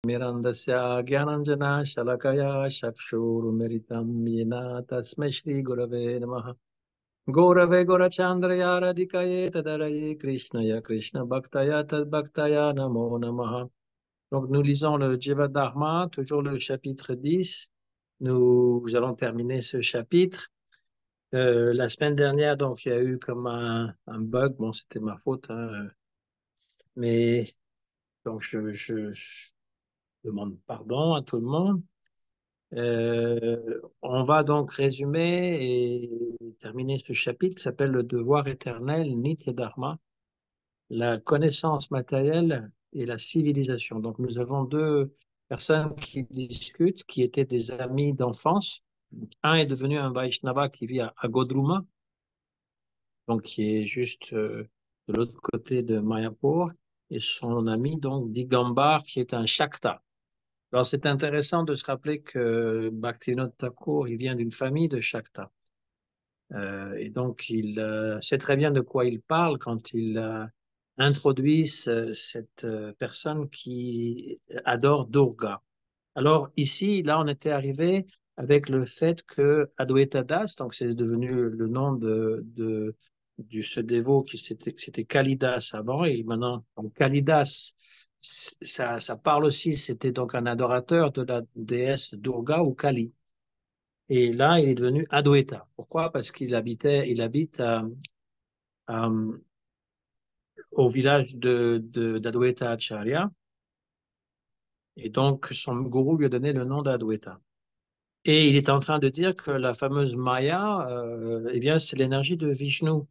Mirandasya Gyananjana Shalakaya Chakshurumiritam Yena Tasmai Shri Gurave Namaha Gaurave Gaurachandraya Radhikaye Tadaraye Krishnaya Krishna Bhaktaya Tad Bhaktaya Namo Namaha. Donc nous lisons le Jiva Dharma, toujours le chapitre 10. Nous allons terminer ce chapitre. La semaine dernière, donc, il y a eu comme un bug. Bon, c'était ma faute, hein, mais donc je demande pardon à tout le monde. On va donc résumer et terminer ce chapitre qui s'appelle le devoir éternel, Nitya Dharma, la connaissance matérielle et la civilisation. Donc nous avons deux personnes qui discutent, qui étaient des amis d'enfance. Un est devenu un Vaishnava qui vit à Godruma, donc qui est juste de l'autre côté de Mayapur, et son ami donc Digambar qui est un Shakta. Alors c'est intéressant de se rappeler que Bhaktivinoda Thakur, il vient d'une famille de Shakta. Et donc il sait très bien de quoi il parle quand il introduit cette personne qui adore Durga. Alors ici, là, on était arrivé avec le fait que Adwaita Das, donc c'est devenu le nom de ce dévot qui c'était Kalidas avant, et maintenant donc Kalidas, ça parle aussi, c'était donc un adorateur de la déesse Durga ou Kali. Et là, il est devenu Adwaita. Pourquoi? Parce il habite à- au village d'Adwaita Acharya, et donc son gourou lui a donné le nom d'Adwaita. Et il est en train de dire que la fameuse Maya, eh bien, c'est l'énergie de Vishnu.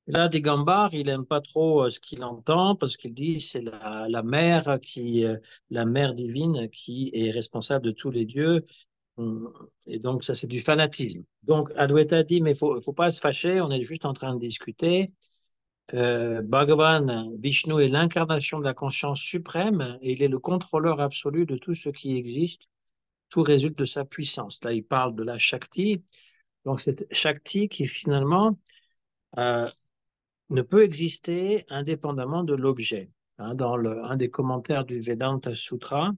Là, Digambar, il n'aime pas trop ce qu'il entend parce qu'il dit c'est la mère la mère divine qui est responsable de tous les dieux. Et donc, ça, c'est du fanatisme. Donc, Adwaita dit, mais faut pas se fâcher, on est juste en train de discuter. Bhagavan, Vishnu est l'incarnation de la conscience suprême et il est le contrôleur absolu de tout ce qui existe. Tout résulte de sa puissance. Là, il parle de la Shakti. Donc, cette Shakti qui finalement euh, ne peut exister indépendamment de l'objet. Hein, dans un des commentaires du Vedanta Sutra,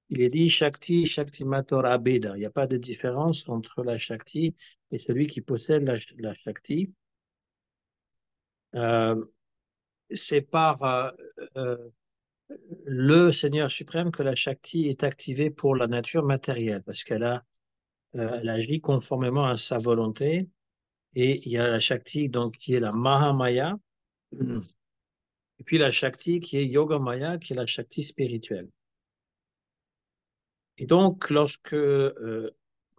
il est dit Shakti, Shaktimator Abeda. Il n'y a pas de différence entre la Shakti et celui qui possède la Shakti. Euh, c'est par euh, le Seigneur suprême que la Shakti est activée pour la nature matérielle, parce elle agit conformément à sa volonté. Et il y a la Shakti, donc, qui est la Mahamaya, et puis la Shakti qui est Yogamaya, qui est la Shakti spirituelle. Et donc, lorsque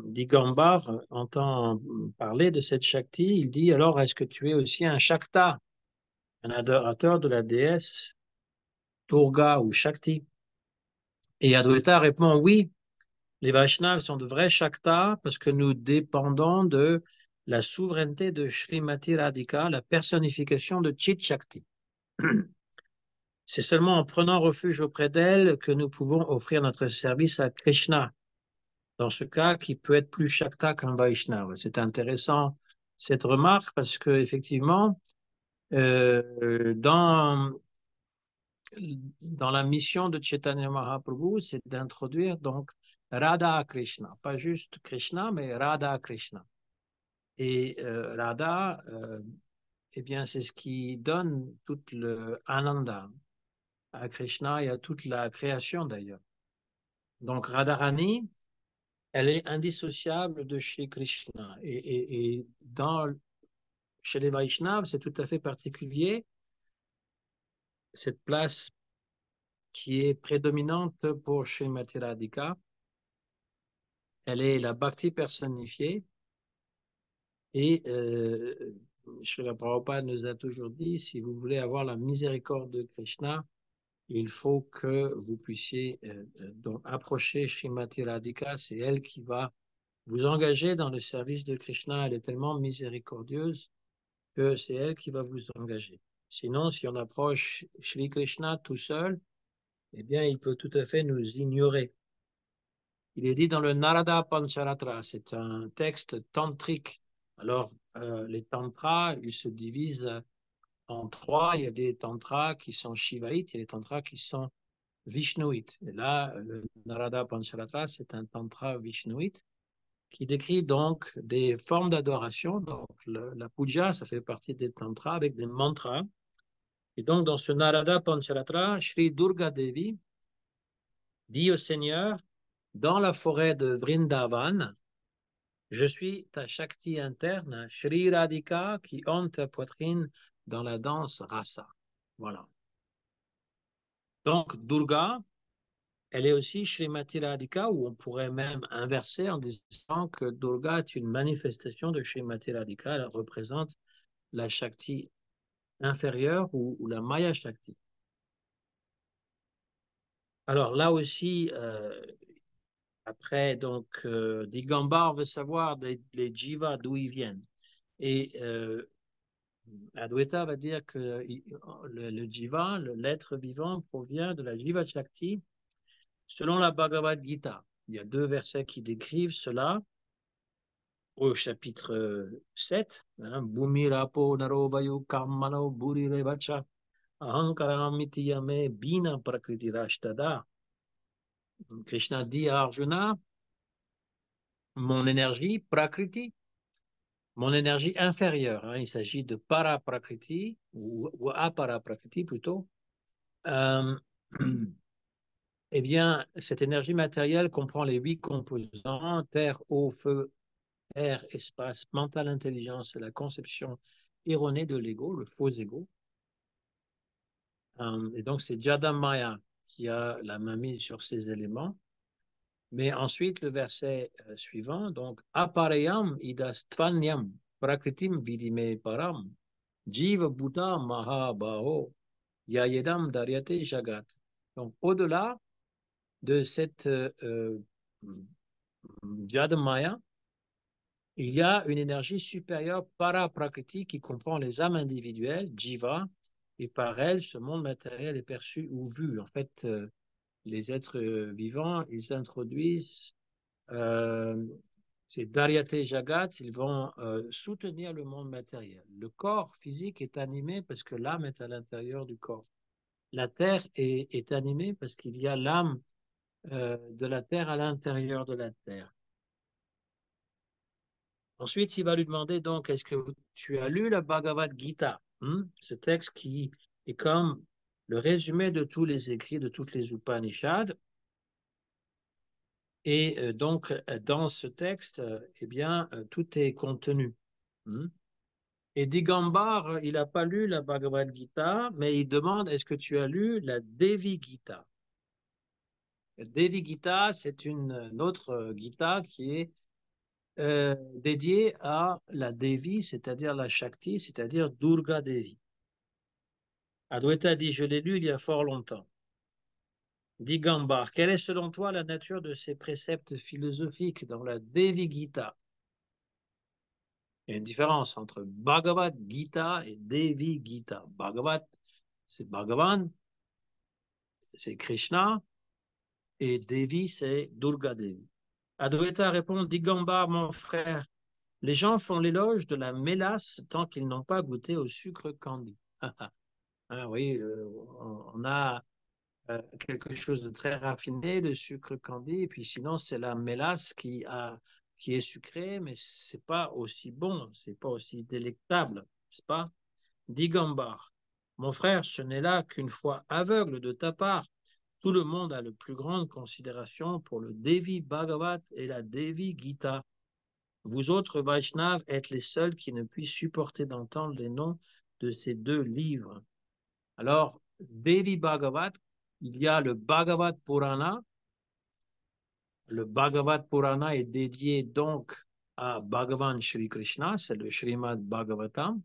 Digambar entend parler de cette Shakti, il dit alors, est-ce que tu es aussi un Shakta, un adorateur de la déesse Durga ou Shakti? Et Adwaita répond oui, les Vaishnavas sont de vrais Shaktas parce que nous dépendons de la souveraineté de Srimati Radhika, la personnification de Chit Shakti. C'est seulement en prenant refuge auprès d'elle que nous pouvons offrir notre service à Krishna. Dans ce cas, qui peut être plus Shakta qu'un Vaishnava. C'est intéressant cette remarque parce que effectivement, dans la mission de Chaitanya Mahaprabhu, c'est d'introduire donc Radha Krishna, pas juste Krishna, mais Radha Krishna. Et Radha, eh bien, c'est ce qui donne tout le ananda à Krishna et à toute la création d'ailleurs. Donc Radharani, elle est indissociable de chez Krishna. Et chez les Vaishnavas, c'est tout à fait particulier, cette place qui est prédominante pour Srimati Radhika. Elle est la bhakti personnifiée. Et Srila Prabhupada nous a toujours dit, si vous voulez avoir la miséricorde de Krishna, il faut que vous puissiez donc approcher Srimati Radhika. C'est elle qui va vous engager dans le service de Krishna. Elle est tellement miséricordieuse que c'est elle qui va vous engager. Sinon, si on approche Shri Krishna tout seul, eh bien, il peut tout à fait nous ignorer. Il est dit dans le Narada Pancharatra, c'est un texte tantrique. Alors, les tantras, ils se divisent en trois. Il y a des tantras qui sont shivaïtes, il y a des tantras qui sont vishnouite. Et là, le Narada Pancharatra, c'est un tantra vishnouite qui décrit donc des formes d'adoration. Donc, la puja, ça fait partie des tantras avec des mantras. Et donc, dans ce Narada Pancharatra, Shri Durga Devi dit au Seigneur, dans la forêt de Vrindavan, je suis ta Shakti interne, Shri Radhika, qui honte ta poitrine dans la danse rasa. Voilà. Donc, Durga, elle est aussi Srimati Radhika, ou on pourrait même inverser en disant que Durga est une manifestation de Srimati Radhika. Elle représente la Shakti inférieure ou la Maya Shakti. Alors là aussi, après, donc, Digambar veut savoir les jivas, d'où ils viennent. Et Adwaita va dire que le jiva, l'être vivant, provient de la Jiva Shakti selon la Bhagavad Gita. Il y a deux versets qui décrivent cela au chapitre 7. Bhumi Rapo Naro Vayu Kammano Bhuri Revacha Ahankaramiti Yame Bina Prakriti Rashtada. Krishna dit à Arjuna, mon énergie, Prakriti, mon énergie inférieure, il s'agit de Paraprakriti ou Aparaprakriti plutôt, euh, eh bien, cette énergie matérielle comprend les 8 composants, terre, eau, feu, air, espace, mental, intelligence, la conception erronée de l'ego, le faux ego. Et donc, c'est Jadamaya qui a la main mise sur ces éléments. Mais ensuite, le verset suivant, donc, Aparayam idastvanyam prakritim vidime param jiva buddha mahabaho yayedam daryate jagat. Donc, au-delà de cette Jadamaya, il y a une énergie supérieure para-prakriti qui comprend les âmes individuelles, jiva, et par elle, ce monde matériel est perçu ou vu. En fait, les êtres vivants, ils introduisent c'est Daryate Jagat, ils vont soutenir le monde matériel. Le corps physique est animé parce que l'âme est à l'intérieur du corps. La terre est animée parce qu'il y a l'âme de la terre à l'intérieur de la terre. Ensuite, il va lui demander donc, est-ce que tu as lu la Bhagavad Gita, ce texte qui est comme le résumé de tous les écrits, de toutes les Upanishads. Et donc, dans ce texte, eh bien, tout est contenu. Et Digambar, il n'a pas lu la Bhagavad Gita, mais il demande, est-ce que tu as lu la Devi Gita? Devi Gita, c'est une autre Gita qui est dédiée à la Devi, c'est-à-dire la Shakti, c'est-à-dire Durga Devi. Adwaita dit, je l'ai lu il y a fort longtemps. Digambar, quelle est selon toi la nature de ces préceptes philosophiques dans la Devi Gita? Il y a une différence entre Bhagavad Gita et Devi Gita. Bhagavad, c'est Bhagavan, c'est Krishna, et Devi, c'est Durga Devi. Adwaita répond, Digambar, mon frère, les gens font l'éloge de la mélasse tant qu'ils n'ont pas goûté au sucre candi. Oui, on a quelque chose de très raffiné, le sucre candi, et puis sinon c'est la mélasse qui est sucrée, mais c'est pas aussi bon, c'est pas aussi délectable, n'est-ce pas? Digambar, mon frère, ce n'est là qu'une foi aveugle de ta part. Tout le monde a la plus grande considération pour le Devi Bhagavat et la Devi Gita. Vous autres Vaishnavas êtes les seuls qui ne puissent supporter d'entendre les noms de ces deux livres. Alors, Devi Bhagavat, il y a le Bhagavad Purana. Le Bhagavad Purana est dédié donc à Bhagavan Shri Krishna, c'est le Srimad Bhagavatam.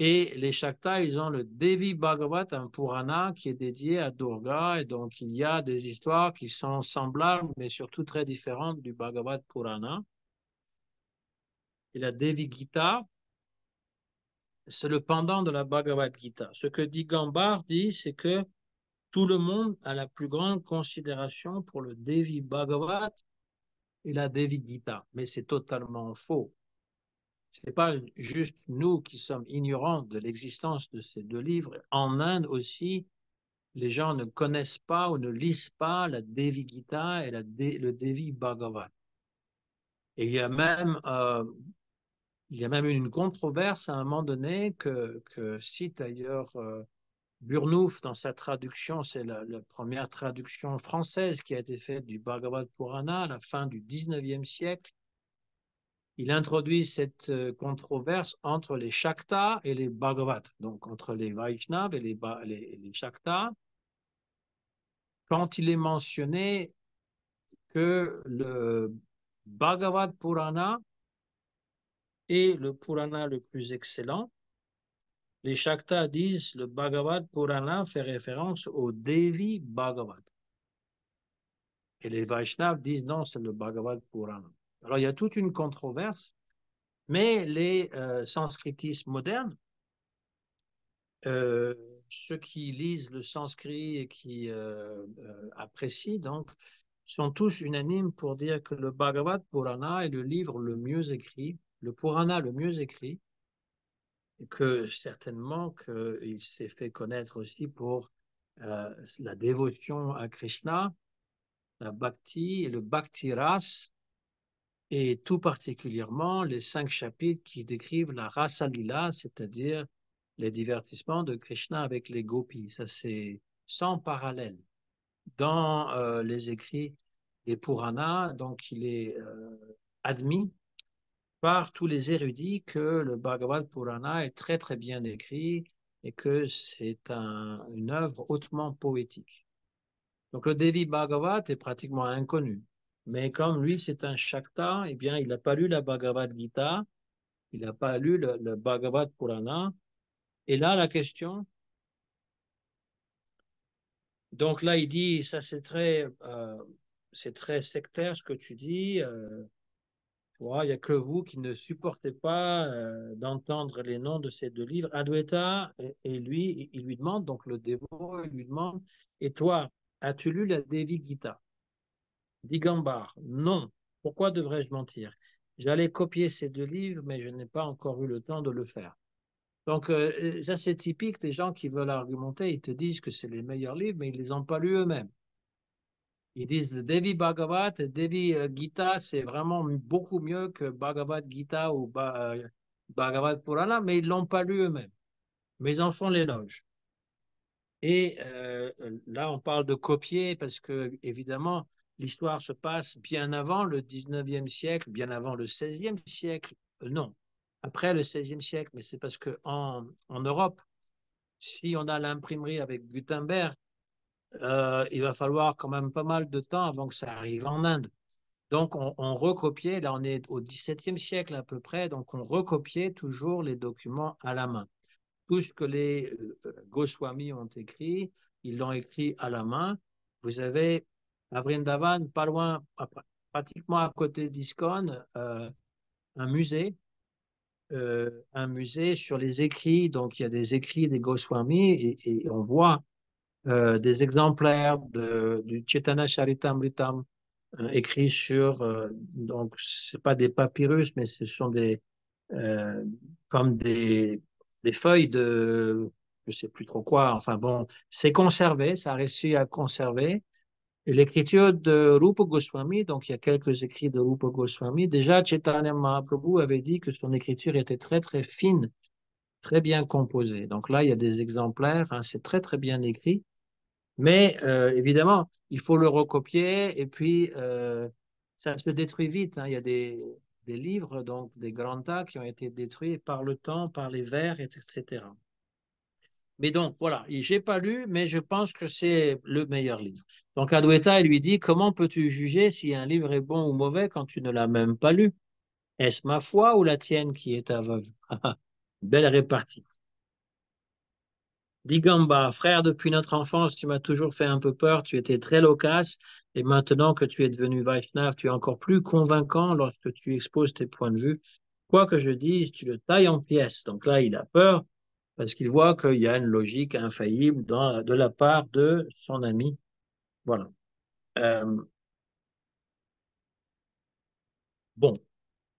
Et les Shaktas, ils ont le Devi Bhagavat, un Purana qui est dédié à Durga. Et donc, il y a des histoires qui sont semblables, mais surtout très différentes du Bhagavad Purana. Et la Devi Gita, c'est le pendant de la Bhagavad Gita. Ce que dit Gambar dit, c'est que tout le monde a la plus grande considération pour le Devi Bhagavat et la Devi Gita. Mais c'est totalement faux. Ce n'est pas juste nous qui sommes ignorants de l'existence de ces deux livres. En Inde aussi, les gens ne connaissent pas ou ne lisent pas la Devi Gita et le Devi Bhagavad. Et il y a même eu une controverse à un moment donné que cite d'ailleurs Burnouf dans sa traduction, c'est la première traduction française qui a été faite du Bhagavad Purana à la fin du 19e siècle. Il introduit cette controverse entre les Shaktas et les Bhagavats, donc entre les Vaishnavas et les Shaktas, quand il est mentionné que le Bhagavad Purana est le Purana le plus excellent. Les Shaktas disent le Bhagavad Purana fait référence au Devi Bhagavad. Et les Vaishnavas disent non, c'est le Bhagavad Purana. Alors il y a toute une controverse, mais les sanskritistes modernes, euh, ceux qui lisent le sanskrit et qui apprécient, donc, sont tous unanimes pour dire que le Bhagavad Purana est le livre le mieux écrit, le Purana le mieux écrit, et que certainement qu'il s'est fait connaître aussi pour la dévotion à Krishna, la bhakti et le bhakti ras, et tout particulièrement les 5 chapitres qui décrivent la rasa lila, c'est-à-dire les divertissements de Krishna avec les gopis. Ça, c'est sans parallèle. Dans les écrits des Puranas, donc il est admis par tous les érudits que le Bhagavad Purana est très très bien écrit et que c'est une œuvre hautement poétique. Donc le Devi Bhagavat est pratiquement inconnu. Mais comme lui, c'est un Shakta, eh bien, il n'a pas lu la Bhagavad Gita, il n'a pas lu le Bhagavad Purana. Et là, la question, donc là, il dit, ça c'est très sectaire ce que tu dis. Il n'y a que vous qui ne supportez pas d'entendre les noms de ces deux livres. Adwaita et lui, il lui demande, donc le dévot, il lui demande, et toi, as-tu lu la Devi Gita? Digambar, non. Pourquoi devrais-je mentir? J'allais copier ces deux livres, mais je n'ai pas encore eu le temps de le faire. Donc, ça, c'est typique des gens qui veulent argumenter. Ils te disent que c'est les meilleurs livres, mais ils ne les ont pas lus eux-mêmes. Ils disent le Devi Bhagavat et Devi Gita, c'est vraiment beaucoup mieux que Bhagavad Gita ou Bhagavad Purana, mais ils ne l'ont pas lu eux-mêmes. Mais ils en font l'éloge. Et là, on parle de copier parce que, évidemment, l'histoire se passe bien avant le 19e siècle, bien avant le 16e siècle. Non, après le 16e siècle, mais c'est parce qu'en Europe, si on a l'imprimerie avec Gutenberg, il va falloir quand même pas mal de temps avant que ça arrive en Inde. Donc, on recopiait, là on est au 17e siècle à peu près, donc on recopiait toujours les documents à la main. Tout ce que les Goswami ont écrit, ils l'ont écrit à la main. Vous avez à Vrindavan, pas loin, pratiquement à côté d'ISKCON, un musée, un musée sur les écrits. Donc, il y a des écrits des Goswami et on voit des exemplaires du Chaitanya Charitamritam écrits sur, donc, c'est pas des papyrus, mais ce sont euh, comme des feuilles de, je sais plus trop quoi. Enfin bon, c'est conservé, ça a réussi à conserver. Et l'écriture de Rupa Goswami, donc il y a quelques écrits de Rupa Goswami, déjà Chaitanya Mahaprabhu avait dit que son écriture était très très fine, très bien composée. Donc là, il y a des exemplaires, hein, c'est très très bien écrit. Mais évidemment, il faut le recopier et puis ça se détruit vite, hein. Il y a des livres, donc des grands qui ont été détruits par le temps, par les vers, etc. Mais donc, voilà, j'ai pas lu, mais je pense que c'est le meilleur livre. Donc, Adwaita, il lui dit, comment peux-tu juger si un livre est bon ou mauvais quand tu ne l'as même pas lu? Est-ce ma foi ou la tienne qui est aveugle? Belle répartie. Digamba, frère, depuis notre enfance, tu m'as toujours fait un peu peur, tu étais très loquace, et maintenant que tu es devenu Vaishnav, tu es encore plus convaincant lorsque tu exposes tes points de vue. Quoi que je dise, tu le tailles en pièces. Donc là, il a peur parce qu'il voit qu'il y a une logique infaillible de la part de son ami. Voilà. Euh, bon.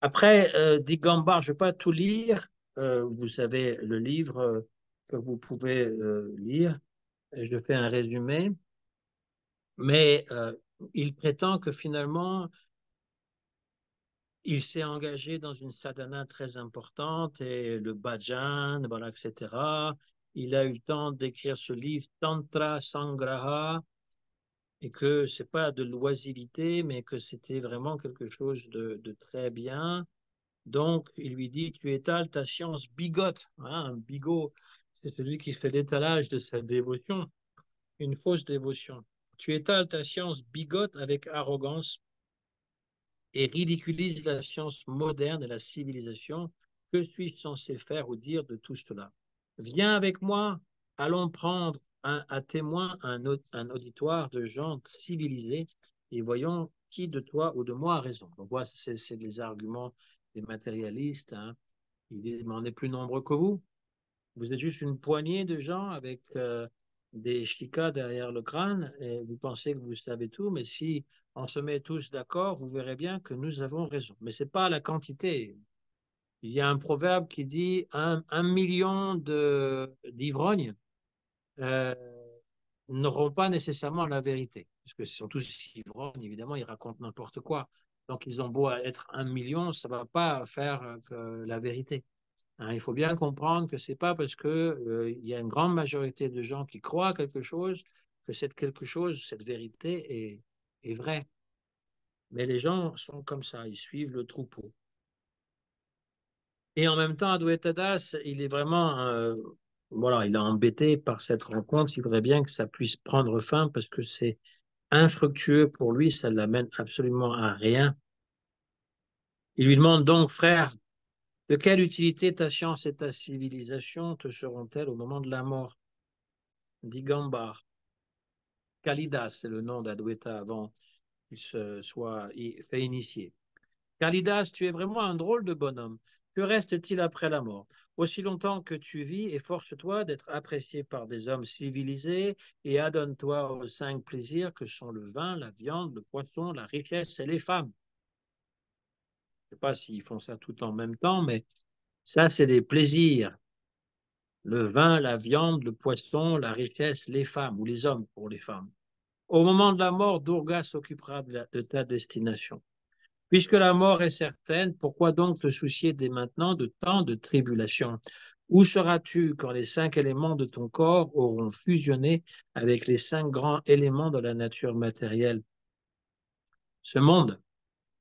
Après, Digamba, je ne vais pas tout lire. Vous savez le livre que vous pouvez lire. Je fais un résumé, mais il prétend que finalement, il s'est engagé dans une sadhana très importante et le bhajan, voilà, etc. Il a eu le temps d'écrire ce livre Tantra Sangraha et que c'est pas de l'oisiveté, mais que c'était vraiment quelque chose de très bien. Donc, il lui dit, tu étales ta science bigote. Hein, un bigot, c'est celui qui fait l'étalage de sa dévotion, une fausse dévotion. Tu étales ta science bigote avec arrogance et ridiculise la science moderne et la civilisation. Que suis-je censé faire ou dire de tout cela? Viens avec moi, allons prendre à témoin un auditoire de gens civilisés et voyons qui de toi ou de moi a raison. Donc voilà, c'est les arguments des matérialistes. Hein. Il m'en est plus nombreux que vous. Vous êtes juste une poignée de gens avec des chikas derrière le crâne et vous pensez que vous savez tout, mais si on se met tous d'accord, vous verrez bien que nous avons raison. Mais ce n'est pas la quantité. Il y a un proverbe qui dit un million d'ivrognes euh, n'auront pas nécessairement la vérité. Parce que ce sont tous ivrognes, évidemment, ils racontent n'importe quoi. Donc, ils ont beau être un million, ça ne va pas faire la vérité. Hein, il faut bien comprendre que ce n'est pas parce qu'il y a une grande majorité de gens qui croient à quelque chose que cette quelque chose, cette vérité est vraie. Mais les gens sont comme ça, ils suivent le troupeau. Et en même temps, Adwaita Das, il est vraiment, voilà, il est embêté par cette rencontre. Il voudrait bien que ça puisse prendre fin parce que c'est infructueux pour lui, ça ne l'amène absolument à rien. Il lui demande donc, frère, de quelle utilité ta science et ta civilisation te seront-elles au moment de la mort? Digambar. Kalidas, c'est le nom d'Adwaita avant qu'il se soit fait initier. Kalidas, tu es vraiment un drôle de bonhomme. Que reste-t-il après la mort? Aussi longtemps que tu vis, efforce-toi d'être apprécié par des hommes civilisés et adonne-toi aux 5 plaisirs que sont le vin, la viande, le poisson, la richesse et les femmes. Je ne sais pas s'ils font ça tout en même temps, mais ça, c'est des plaisirs. Le vin, la viande, le poisson, la richesse, les femmes, ou les hommes pour les femmes. Au moment de la mort, Durga s'occupera de ta destination. Puisque la mort est certaine, pourquoi donc te soucier dès maintenant de tant de tribulations? Où seras-tu quand les 5 éléments de ton corps auront fusionné avec les 5 grands éléments de la nature matérielle? Ce monde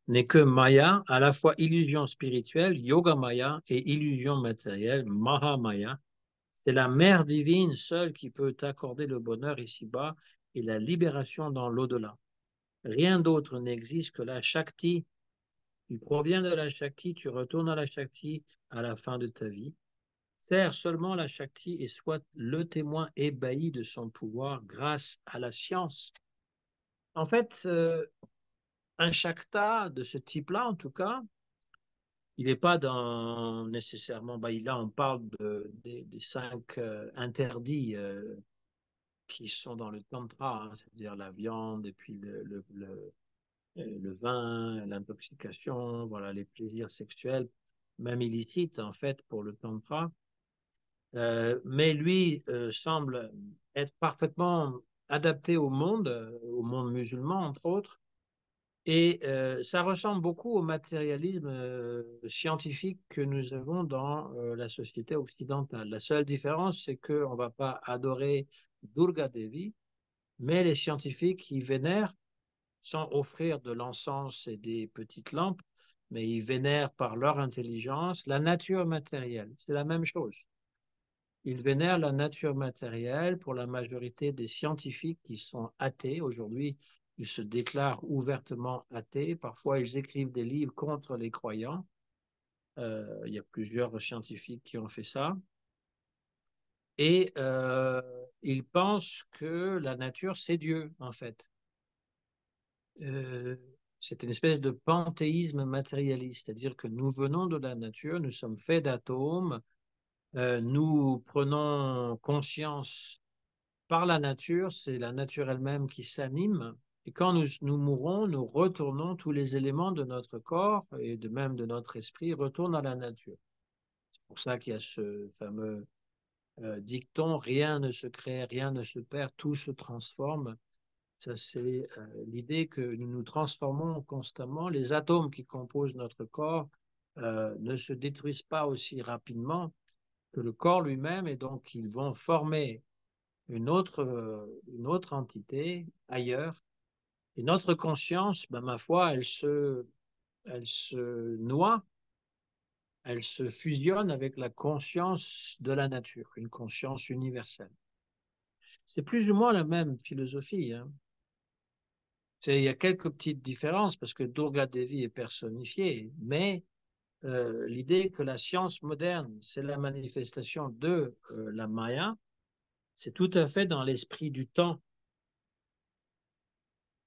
n'est que Maya, à la fois illusion spirituelle, Yoga Maya, et illusion matérielle, Maha Maya. C'est la mère divine seule qui peut t'accorder le bonheur ici-bas et la libération dans l'au-delà. Rien d'autre n'existe que la Shakti. Tu proviens de la Shakti, tu retournes à la Shakti à la fin de ta vie. Sers seulement la Shakti et sois le témoin ébahi de son pouvoir grâce à la science. En fait, un Shakta de ce type-là, en tout cas, il n'est pas dans nécessairement. Là, on parle des 5 interdits qui sont dans le Tantra, hein, c'est-à-dire la viande et puis le vin, l'intoxication, voilà, les plaisirs sexuels, même illicites en fait pour le tantra. Mais lui semble être parfaitement adapté au monde musulman entre autres, et ça ressemble beaucoup au matérialisme scientifique que nous avons dans la société occidentale. La seule différence, c'est qu'on ne va pas adorer Durga Devi, mais les scientifiques qui vénèrent sans offrir de l'encens et des petites lampes, mais ils vénèrent par leur intelligence la nature matérielle. C'est la même chose. Ils vénèrent la nature matérielle pour la majorité des scientifiques qui sont athées. Aujourd'hui, ils se déclarent ouvertement athées. Parfois, ils écrivent des livres contre les croyants. Il y a plusieurs scientifiques qui ont fait ça. Et ils pensent que la nature, c'est Dieu, en fait. euh, c'est une espèce de panthéisme matérialiste, c'est-à-dire que nous venons de la nature, nous sommes faits d'atomes, nous prenons conscience par la nature, c'est la nature elle-même qui s'anime, et quand nous mourons, nous retournons, tous les éléments de notre corps et de même de notre esprit retournent à la nature. C'est pour ça qu'il y a ce fameux dicton, rien ne se crée, rien ne se perd, tout se transforme. Ça, c'est l'idée que nous nous transformons constamment. Les atomes qui composent notre corps ne se détruisent pas aussi rapidement que le corps lui-même, et donc ils vont former une autre entité ailleurs. Et notre conscience, ben, ma foi, elle se noie, elle se fusionne avec la conscience de la nature, une conscience universelle. C'est plus ou moins la même philosophie, hein. Il y a quelques petites différences parce que Durga Devi est personnifiée, mais l'idée que la science moderne, c'est la manifestation de la Maya, c'est tout à fait dans l'esprit du temps.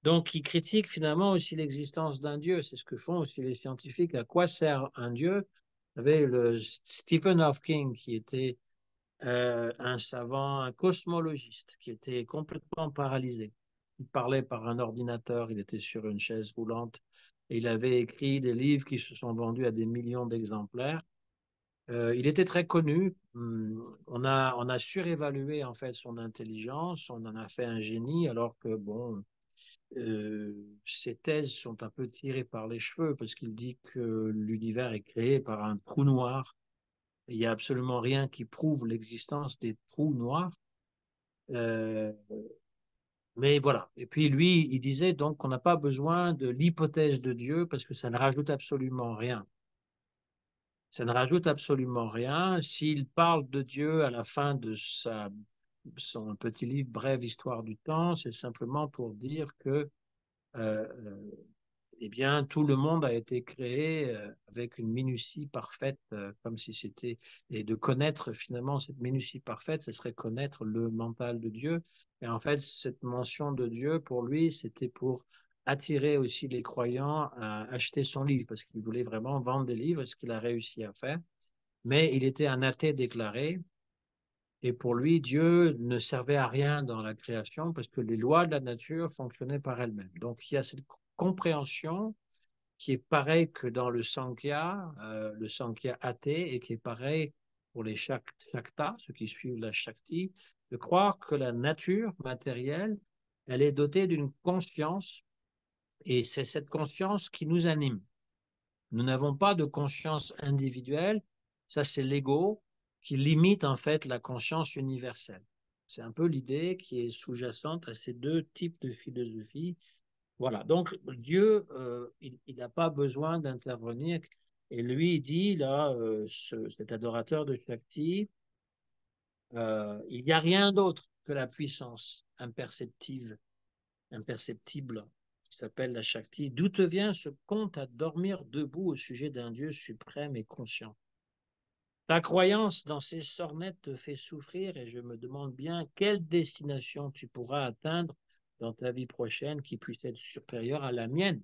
Donc, il critique finalement aussi l'existence d'un Dieu. C'est ce que font aussi les scientifiques. À quoi sert un Dieu? Vous savez, le Stephen Hawking, qui était un savant, un cosmologiste, qui était complètement paralysé. Il parlait par un ordinateur, il était sur une chaise roulante, et il avait écrit des livres qui se sont vendus à des millions d'exemplaires. Il était très connu. On a surévalué en fait son intelligence, on en a fait un génie, alors que bon, ses thèses sont un peu tirées par les cheveux parce qu'il dit que l'univers est créé par un trou noir. Il n'y a absolument rien qui prouve l'existence des trous noirs. Euh, mais voilà. Et puis lui, il disait donc qu'on n'a pas besoin de l'hypothèse de Dieu parce que ça ne rajoute absolument rien. Ça ne rajoute absolument rien. S'il parle de Dieu à la fin de son petit livre Brève histoire du temps, c'est simplement pour dire que eh bien, tout le monde a été créé avec une minutie parfaite, comme si c'était, et de connaître finalement cette minutie parfaite, ce serait connaître le mental de Dieu. Et en fait, cette mention de Dieu, pour lui, c'était pour attirer aussi les croyants à acheter son livre, parce qu'il voulait vraiment vendre des livres, ce qu'il a réussi à faire. Mais il était un athée déclaré, et pour lui, Dieu ne servait à rien dans la création, parce que les lois de la nature fonctionnaient par elles-mêmes. Donc, il y a cette compréhension qui est pareil que dans le Sankhya athée, et qui est pareil pour les Shaktas, ceux qui suivent la Shakti, de croire que la nature matérielle, elle est dotée d'une conscience, et c'est cette conscience qui nous anime. Nous n'avons pas de conscience individuelle, ça c'est l'ego qui limite en fait la conscience universelle. C'est un peu l'idée qui est sous-jacente à ces deux types de philosophie. Voilà, donc Dieu, il n'a pas besoin d'intervenir. Et lui, il dit, là, cet adorateur de Shakti, il n'y a rien d'autre que la puissance imperceptible, qui s'appelle la Shakti. D'où te vient ce conte à dormir debout au sujet d'un Dieu suprême et conscient? Ta croyance dans ces sornettes te fait souffrir et je me demande bien quelle destination tu pourras atteindre dans ta vie prochaine qui puisse être supérieure à la mienne.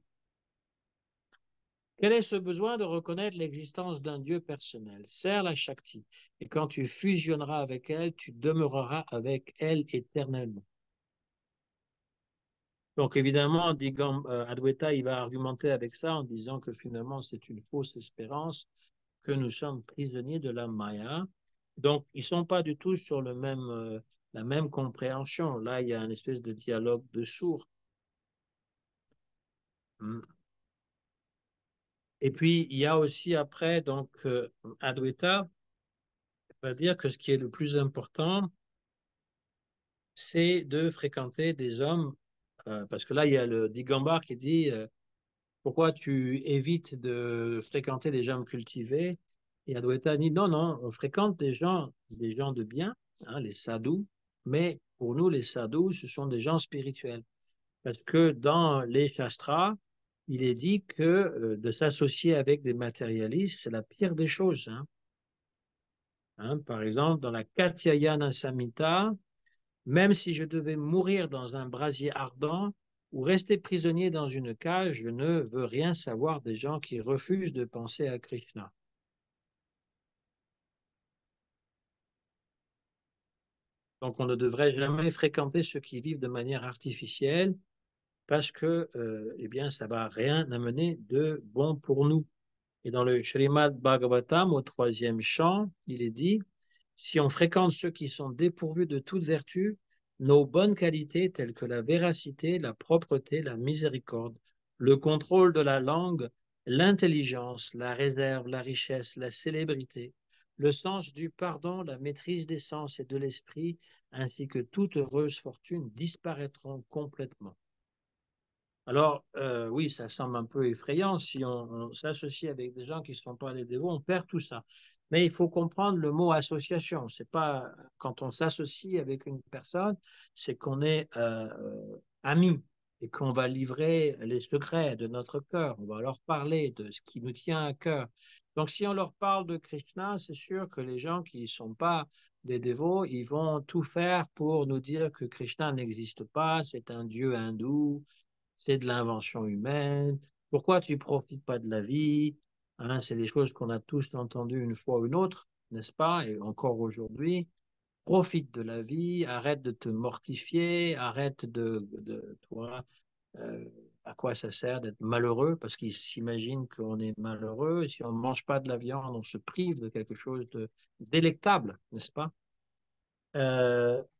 Quel est ce besoin de reconnaître l'existence d'un Dieu personnel? Sers la Shakti, et quand tu fusionneras avec elle, tu demeureras avec elle éternellement. Donc évidemment, Adwaita, il va argumenter avec ça en disant que finalement c'est une fausse espérance, que nous sommes prisonniers de la Maya. Donc ils ne sont pas du tout sur la même compréhension. Là, il y a une espèce de dialogue de sourds. Et puis il y a aussi après, donc Adwaita va dire que ce qui est le plus important, c'est de fréquenter des hommes, parce que là, il y a le Digambar qui dit pourquoi tu évites de fréquenter des gens cultivés? Et Adwaita dit non, non, on fréquente des gens de bien, hein, les sadhus, mais pour nous, les sadhus, ce sont des gens spirituels. Parce que dans les shastras, il est dit que de s'associer avec des matérialistes, c'est la pire des choses, hein. Hein, par exemple, dans la Katyayana Samhita, même si je devais mourir dans un brasier ardent ou rester prisonnier dans une cage, je ne veux rien savoir des gens qui refusent de penser à Krishna. Donc on ne devrait jamais fréquenter ceux qui vivent de manière artificielle parce que eh bien, ça ne va rien amener de bon pour nous. Et dans le Srimad Bhagavatam, au troisième chant, il est dit, Si on fréquente ceux qui sont dépourvus de toute vertu, nos bonnes qualités telles que la véracité, la propreté, la miséricorde, le contrôle de la langue, l'intelligence, la réserve, la richesse, la célébrité, le sens du pardon, la maîtrise des sens et de l'esprit, ainsi que toute heureuse fortune disparaîtront complètement. Alors, oui, ça semble un peu effrayant. Si on s'associe avec des gens qui ne sont pas des dévots, on perd tout ça. Mais il faut comprendre le mot association. C'est pas quand on s'associe avec une personne, c'est qu'on est amis et qu'on va livrer les secrets de notre cœur. On va leur parler de ce qui nous tient à cœur. Donc, si on leur parle de Krishna, c'est sûr que les gens qui ne sont pas des dévots, ils vont tout faire pour nous dire que Krishna n'existe pas, c'est un dieu hindou, c'est de l'invention humaine. Pourquoi tu ne profites pas de la vie? Hein, c'est des choses qu'on a tous entendues une fois ou une autre, n'est-ce pas? Et encore aujourd'hui, profite de la vie, arrête de te mortifier, arrête toi, euh, à quoi ça sert d'être malheureux? Parce qu'ils s'imaginent qu'on est malheureux. Et si on ne mange pas de la viande, on se prive de quelque chose de délectable, n'est-ce pas?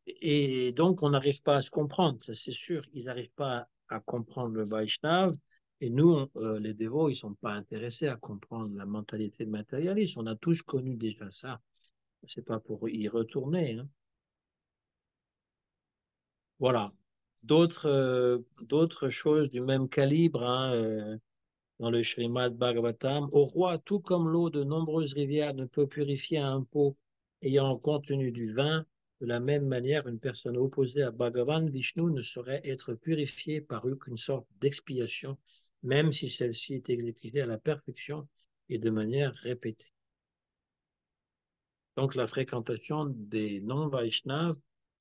Et donc, on n'arrive pas à se comprendre, ça c'est sûr. Ils n'arrivent pas à comprendre le Vaishnav. Et nous, les dévots, ils ne sont pas intéressés à comprendre la mentalité matérialiste. On a tous connu déjà ça. C'est pas pour y retourner, hein. Voilà. D'autres choses du même calibre, hein, dans le Srimad Bhagavatam. Au roi, tout comme l'eau de nombreuses rivières ne peut purifier un pot ayant contenu du vin, de la même manière, une personne opposée à Bhagavan Vishnu ne saurait être purifiée par aucune sorte d'expiation, même si celle-ci est exécutée à la perfection et de manière répétée. Donc la fréquentation des non-Vaishnavas,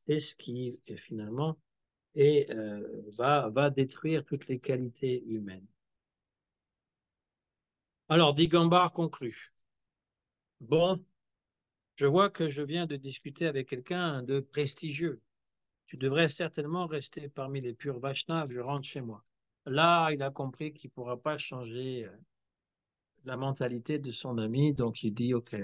c'est ce qui finalement va détruire toutes les qualités humaines. Alors, Digambar conclut. Bon, je vois que je viens de discuter avec quelqu'un de prestigieux. Tu devrais certainement rester parmi les purs Vaishnavas, je rentre chez moi. Là, il a compris qu'il ne pourra pas changer la mentalité de son ami, donc il dit, OK,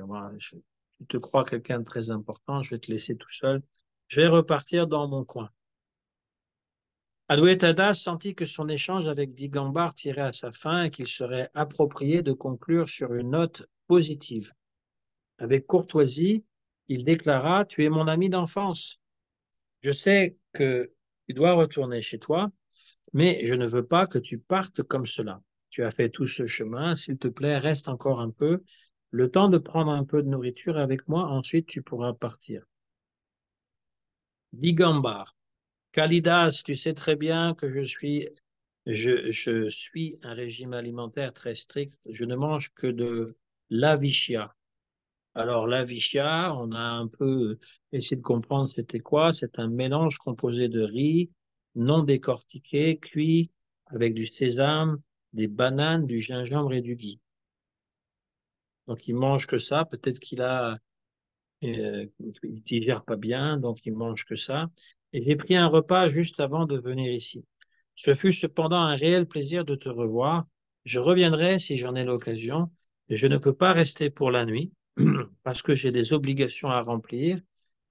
tu te crois quelqu'un de très important, je vais te laisser tout seul. Je vais repartir dans mon coin. Adwaita Das sentit que son échange avec Digambar tirait à sa fin et qu'il serait approprié de conclure sur une note positive. Avec courtoisie, il déclara: Tu es mon ami d'enfance. Je sais que tu dois retourner chez toi, mais je ne veux pas que tu partes comme cela. Tu as fait tout ce chemin, s'il te plaît, reste encore un peu, le temps de prendre un peu de nourriture avec moi, ensuite tu pourras partir. Digambar, Kalidas, tu sais très bien que je suis un régime alimentaire très strict. Je ne mange que de l'avishya. Alors, l'avishya, on a un peu essayé de comprendre c'était quoi. C'est un mélange composé de riz non décortiqué, cuit avec du sésame, des bananes, du gingembre et du ghee. Donc, il mange que ça. Peut-être il digère pas bien, donc il mange que ça. Et j'ai pris un repas juste avant de venir ici. Ce fut cependant un réel plaisir de te revoir. Je reviendrai si j'en ai l'occasion. Je ne peux pas rester pour la nuit parce que j'ai des obligations à remplir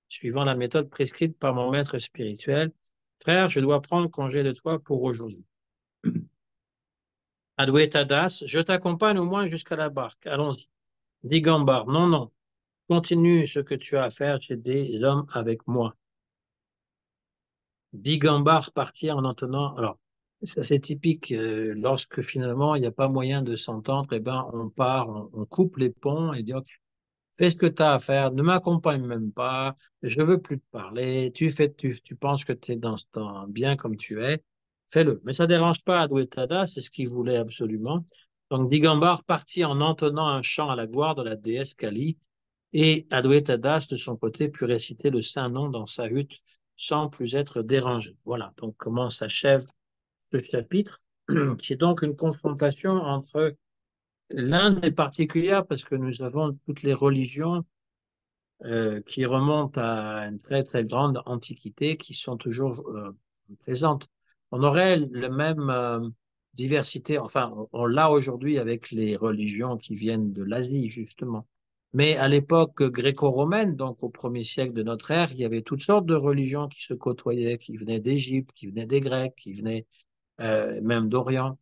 suivant la méthode prescrite par mon maître spirituel. Frère, je dois prendre congé de toi pour aujourd'hui. Adwaita Das, je t'accompagne au moins jusqu'à la barque. Allons-y. Digambar, non, non. Continue ce que tu as à faire. J'ai des hommes avec moi. Digambar partit en entendant. Alors, ça c'est typique. Lorsque finalement il n'y a pas moyen de s'entendre, eh ben, on part, on coupe les ponts et dit OK, fais ce que tu as à faire, ne m'accompagne même pas, je veux plus te parler, tu penses que tu es bien comme tu es, fais-le. Mais ça ne dérange pas Adwaitada, c'est ce qu'il voulait absolument. Donc Digambar partit en entonnant un chant à la gloire de la déesse Kali, et Adwaitadas, de son côté, put réciter le saint nom dans sa hutte sans plus être dérangé. Voilà, donc comment s'achève ce chapitre, qui est donc une confrontation entre l'Inde est particulière parce que nous avons toutes les religions qui remontent à une très très grande antiquité, qui sont toujours présentes. On aurait la même diversité, enfin on l'a aujourd'hui avec les religions qui viennent de l'Asie justement. Mais à l'époque gréco-romaine, donc au premier siècle de notre ère, il y avait toutes sortes de religions qui se côtoyaient, qui venaient d'Égypte, qui venaient des Grecs, qui venaient même d'Orient.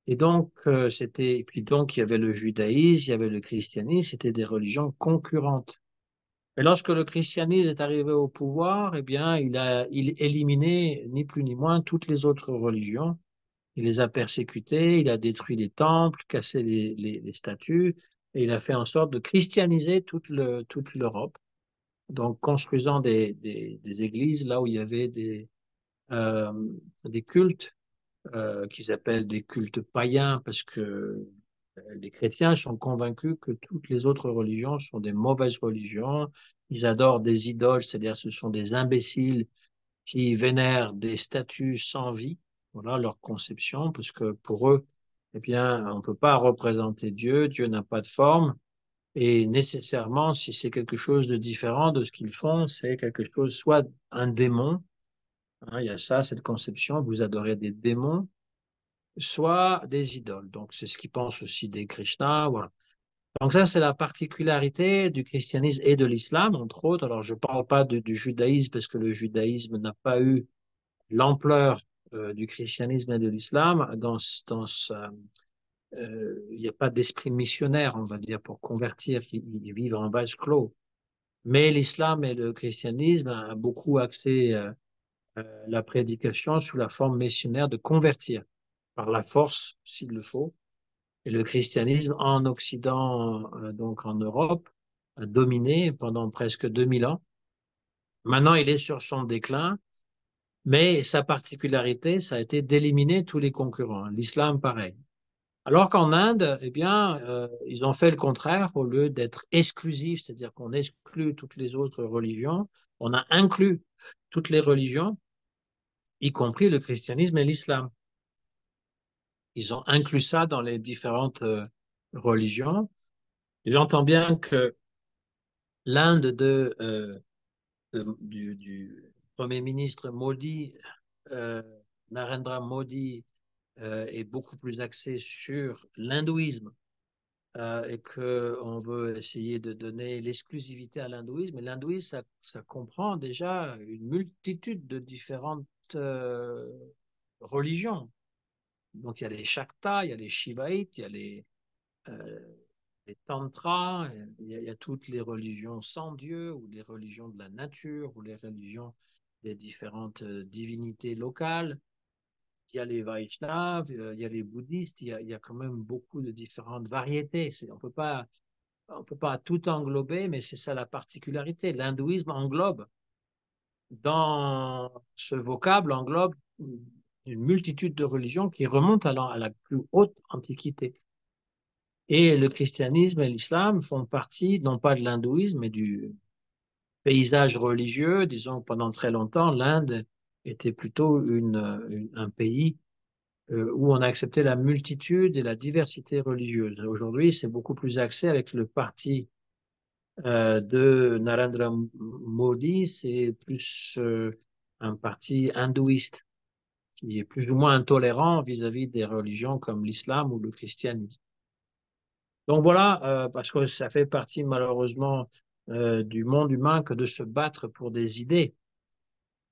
Et donc, et puis donc, il y avait le judaïsme, il y avait le christianisme, c'était des religions concurrentes. Et lorsque le christianisme est arrivé au pouvoir, eh bien, il éliminé ni plus ni moins toutes les autres religions. Il les a persécutées, il a détruit les temples, cassé les statues, et il a fait en sorte de christianiser toute l'Europe. Donc, construisant des églises là où il y avait euh, des cultes qu'ils appellent des cultes païens, parce que les chrétiens sont convaincus que toutes les autres religions sont des mauvaises religions. Ils adorent des idoles, c'est-à-dire ce sont des imbéciles qui vénèrent des statues sans vie. Voilà leur conception, parce que pour eux, eh bien, on ne peut pas représenter Dieu, Dieu n'a pas de forme, et nécessairement, si c'est quelque chose de différent de ce qu'ils font, c'est quelque chose, soit un démon, hein, il y a ça, cette conception, vous adorez des démons, soit des idoles. Donc, c'est ce qu'ils pensent aussi des Krishna. Voilà. Donc, ça, c'est la particularité du christianisme et de l'islam, entre autres. Alors, je ne parle pas du judaïsme parce que le judaïsme n'a pas eu l'ampleur du christianisme et de l'islam. Il n'y a pas d'esprit missionnaire, on va dire, pour convertir. Ils vivent en vase clos. Mais l'islam et le christianisme ont beaucoup axé la prédication sous la forme missionnaire de convertir par la force, s'il le faut. Et le christianisme en Occident, donc en Europe, a dominé pendant presque 2000 ans. Maintenant, il est sur son déclin, mais sa particularité, ça a été d'éliminer tous les concurrents. L'islam, pareil. Alors qu'en Inde, eh bien, ils ont fait le contraire. Au lieu d'être exclusifs, c'est-à-dire qu'on exclut toutes les autres religions, on a inclus toutes les religions, y compris le christianisme et l'islam. Ils ont inclus ça dans les différentes religions. J'entends bien que l'Inde du Premier ministre Modi, euh, Narendra Modi, est beaucoup plus axée sur l'hindouisme et qu'on veut essayer de donner l'exclusivité à l'hindouisme. Et l'hindouisme, ça comprend déjà une multitude de différentes euh, religions. Donc il y a les Shaktas, il y a les Shivaïtes, il y a euh, les tantras, il y a toutes les religions sans Dieu, ou les religions de la nature, ou les religions des différentes divinités locales. Il y a les Vaishnavas, il y a les bouddhistes, il y a quand même beaucoup de différentes variétés. On peut pas tout englober, mais c'est ça la particularité. L'hindouisme englobe, dans ce vocable, englobe une multitude de religions qui remontent à la plus haute antiquité. Et le christianisme et l'islam font partie, non pas de l'hindouisme, mais du paysage religieux. Disons que pendant très longtemps, l'Inde était plutôt un pays où on a accepté la multitude et la diversité religieuse. Aujourd'hui, c'est beaucoup plus axé avec le parti de Narendra Modi, c'est plus un parti hindouiste qui est plus ou moins intolérant vis-à-vis des religions comme l'islam ou le christianisme. Donc voilà, parce que ça fait partie malheureusement du monde humain que de se battre pour des idées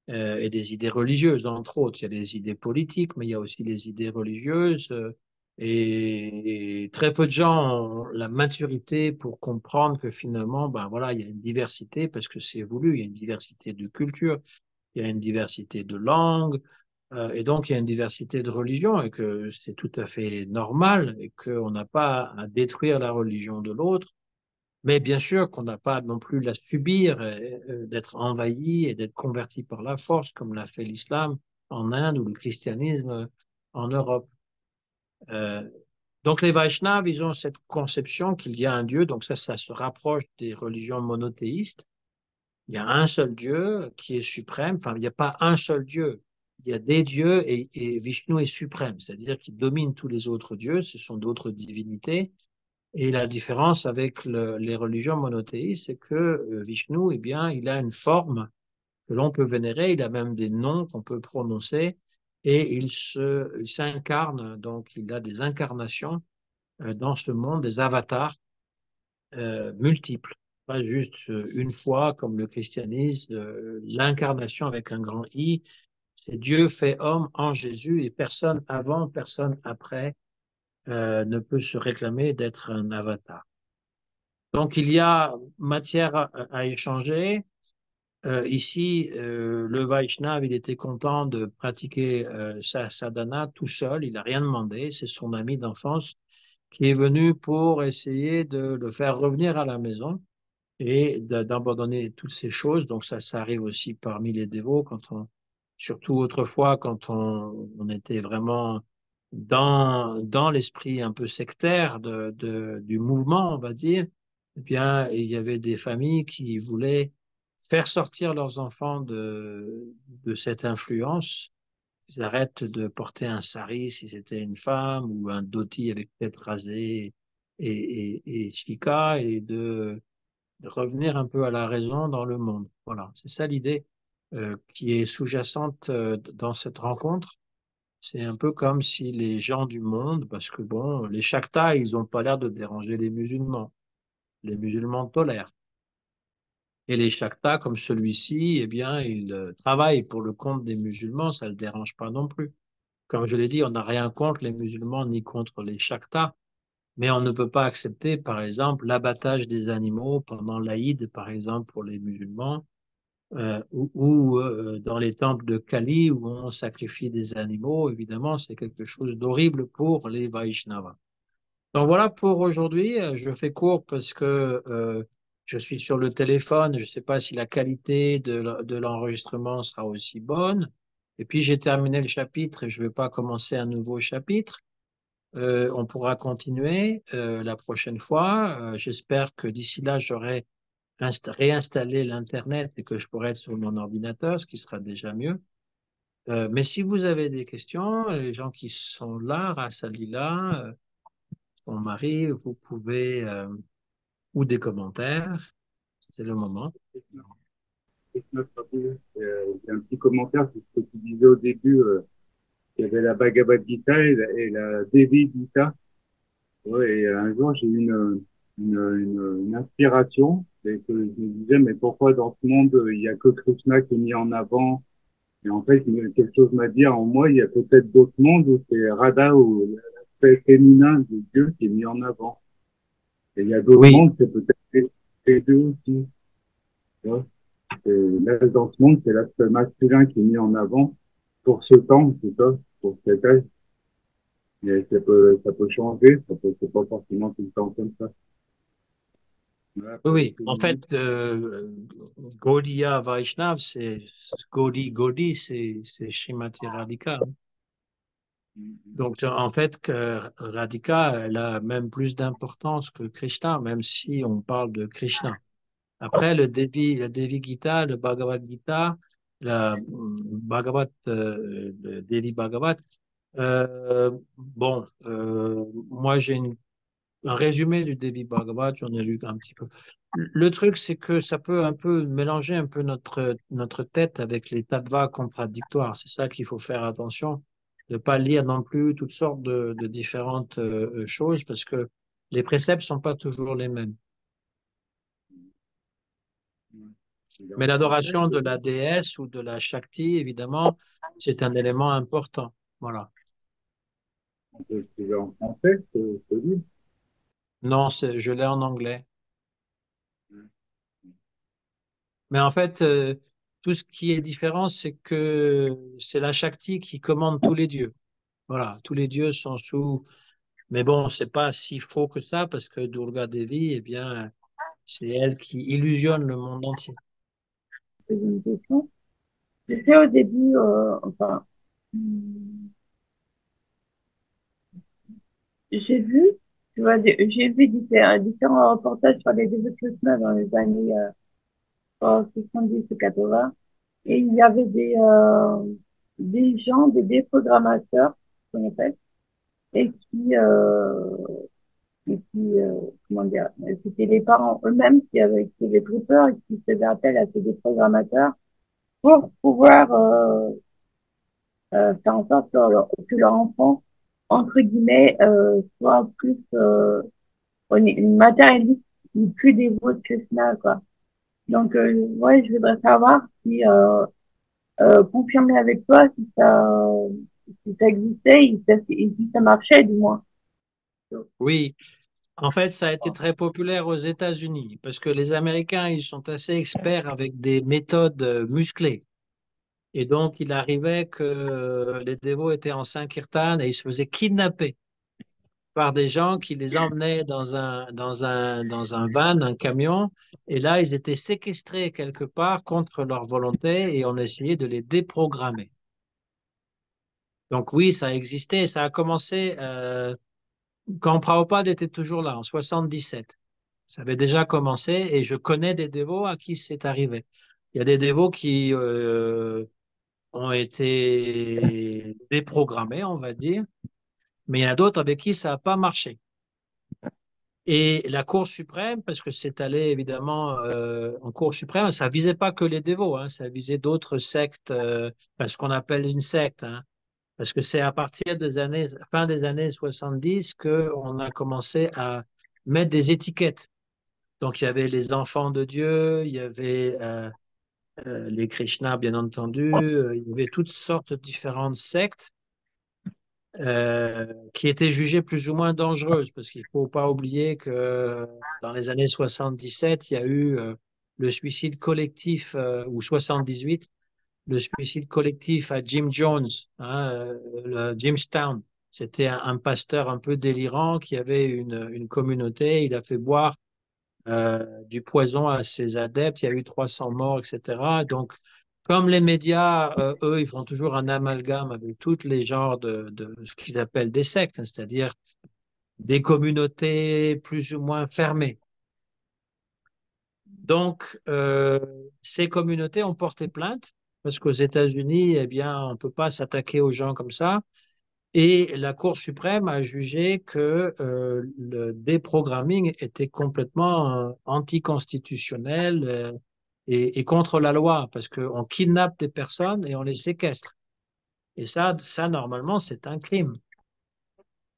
et des idées religieuses, entre autres. Il y a des idées politiques, mais il y a aussi des idées religieuses. Et très peu de gens ont la maturité pour comprendre que finalement, ben voilà, il y a une diversité parce que c'est voulu, il y a une diversité de culture, il y a une diversité de langues, et donc il y a une diversité de religions et que c'est tout à fait normal et qu'on n'a pas à détruire la religion de l'autre. Mais bien sûr qu'on n'a pas non plus à subir, d'être envahi et d'être converti par la force, comme l'a fait l'islam en Inde ou le christianisme en Europe. Euh, donc les Vaishnavas, ils ont cette conception qu'il y a un Dieu, donc ça se rapproche des religions monothéistes. Il y a un seul Dieu qui est suprême, enfin il n'y a pas un seul Dieu, il y a des dieux et Vishnu est suprême, c'est-à-dire qu'il domine tous les autres dieux, ce sont d'autres divinités. Et la différence avec les religions monothéistes, c'est que Vishnu, eh bien, il a une forme que l'on peut vénérer, il a même des noms qu'on peut prononcer, et il s'incarne, donc il a des incarnations dans ce monde, des avatars, multiple, pas juste une fois comme le christianisme, l'incarnation avec un grand I, c'est Dieu fait homme en Jésus et personne avant, personne après ne peut se réclamer d'être un avatar. Donc il y a matière à échanger. Ici, le Vaishnav, il était content de pratiquer sa sadhana tout seul, il n'a rien demandé, c'est son ami d'enfance qui est venu pour essayer de le faire revenir à la maison et d'abandonner toutes ces choses. Donc ça arrive aussi parmi les dévots, surtout autrefois, quand on était vraiment dans l'esprit un peu sectaire du mouvement, on va dire. Eh bien, il y avait des familles qui voulaient faire sortir leurs enfants de cette influence. Ils arrêtent de porter un sari si c'était une femme ou un dhoti avec tête rasée et shika et de revenir un peu à la raison dans le monde. Voilà, c'est ça l'idée qui est sous-jacente dans cette rencontre. C'est un peu comme si les gens du monde, parce que bon, les Shaktas, ils n'ont pas l'air de déranger les musulmans. Les musulmans tolèrent. Et les Shaktas, comme celui-ci, eh bien, ils travaillent pour le compte des musulmans, ça ne le dérange pas non plus. Comme je l'ai dit, on n'a rien contre les musulmans ni contre les Shaktas, mais on ne peut pas accepter, par exemple, l'abattage des animaux pendant l'Aïd, par exemple, pour les musulmans, ou dans les temples de Kali où on sacrifie des animaux. Évidemment, c'est quelque chose d'horrible pour les Vaishnavas. Donc voilà pour aujourd'hui. Je fais court parce que je suis sur le téléphone. Je ne sais pas si la qualité de l'enregistrement sera aussi bonne. Et puis j'ai terminé le chapitre et je ne vais pas commencer un nouveau chapitre. On pourra continuer la prochaine fois. J'espère que d'ici là, j'aurai réinstaller l'Internet et que je pourrai être sur mon ordinateur, ce qui sera déjà mieux. Mais si vous avez des questions, les gens qui sont là, Rassalila, mon mari, vous pouvez, ou des commentaires, c'est le moment. J'ai un petit commentaire sur ce que tu disais au début. Il y avait la Bhagavad Gita et la Devi Gita. Ouais, et un jour, j'ai eu une inspiration et que je me disais, mais pourquoi dans ce monde, il y a que Krishna qui est mis en avant? Et en fait, quelque chose m'a dit en moi, il y a peut-être d'autres mondes où c'est Radha ou l'aspect féminin de Dieu qui est mis en avant. Et il y a d'autres Oui, mondes, c'est peut-être les deux aussi. Tu vois. Et là, dans ce monde, c'est l'aspect masculin qui est mis en avant pour ce temps, c'est ça, pour cet âge. Mais ça peut changer, c'est pas forcément tout le temps comme ça. Voilà, oui, pour le oui. En fait, féminin. Gaudiya Vaishnav, c'est Gaudi, c'est Srimati Radhika, hein. Donc, en fait, que Radhika, elle a même plus d'importance que Krishna, même si on parle de Krishna. Après, le Devi Gita, le Bhagavad Gita, la le Devi Bhagavat, bon, moi j'ai un résumé du Devi Bhagavat, j'en ai lu un petit peu. Le truc, c'est que ça peut un peu mélanger un peu notre tête avec les tattvas contradictoires. C'est ça qu'il faut faire attention, de ne pas lire non plus toutes sortes de différentes choses, parce que les préceptes sont pas toujours les mêmes. Mais En français, l'adoration de la déesse ou de la Shakti, évidemment, c'est un élément important. Voilà. on peut le trouver en français, ce livre. Non, je l'ai en anglais. Mais en fait, tout ce qui est différent, c'est que c'est la Shakti qui commande tous les dieux. Voilà, tous les dieux sont sous. Mais bon, c'est pas si faux que ça, parce que Durga Devi, eh bien, c'est elle qui illusionne le monde entier. C'est une question. Je sais au début, enfin, hum, j'ai vu, tu vois, j'ai vu différents reportages sur les développements dans les années 70 ou 80. Et il y avait des gens, des déprogrammateurs, qu'on appelle, et comment dire, c'était les parents eux-mêmes qui avaient très peur et qui faisaient appel à ces déprogrammateurs pour pouvoir faire en sorte que leur enfant, entre guillemets, soit plus matérialiste le plus dévot de Krishna, quoi. Donc, ouais, je voudrais savoir si, confirmer avec toi si ça existait et si ça marchait, du moins. Oui, en fait, ça a été très populaire aux États-Unis parce que les Américains, ils sont assez experts avec des méthodes musclées. Et donc, il arrivait que les dévots étaient en Sankirtan et ils se faisaient kidnapper par des gens qui les emmenaient dans un van, un camion. Et là, ils étaient séquestrés quelque part contre leur volonté et on essayait de les déprogrammer. Donc oui, ça existait. Ça a commencé quand Prabhupada était toujours là, en 77. Ça avait déjà commencé et je connais des dévots à qui c'est arrivé. Il y a des dévots qui ont été déprogrammés, on va dire, mais il y en a d'autres avec qui ça n'a pas marché. Et la Cour suprême, parce que c'est allé évidemment en Cour suprême, ça visait pas que les dévots, hein, ça visait d'autres sectes, ce qu'on appelle une secte, hein, parce que c'est à partir des années, fin des années 70 qu'on a commencé à mettre des étiquettes. Donc il y avait les enfants de Dieu, il y avait les Krishna, bien entendu, il y avait toutes sortes de différentes sectes qui étaient jugées plus ou moins dangereuses, parce qu'il ne faut pas oublier que dans les années 77, il y a eu le suicide collectif, ou 78, le suicide collectif à Jim Jones, hein, le Jamestown. C'était un pasteur un peu délirant qui avait une communauté, il a fait boire du poison à ses adeptes, il y a eu 300 morts, etc. Donc, comme les médias, eux, ils font toujours un amalgame avec tous les genres de ce qu'ils appellent des sectes, hein, c'est-à-dire des communautés plus ou moins fermées. Donc, ces communautés ont porté plainte parce qu'aux États-Unis, eh bien, on ne peut pas s'attaquer aux gens comme ça. Et la Cour suprême a jugé que le déprogramming était complètement anticonstitutionnel et contre la loi, parce qu'on kidnappe des personnes et on les séquestre. Et ça normalement, c'est un crime.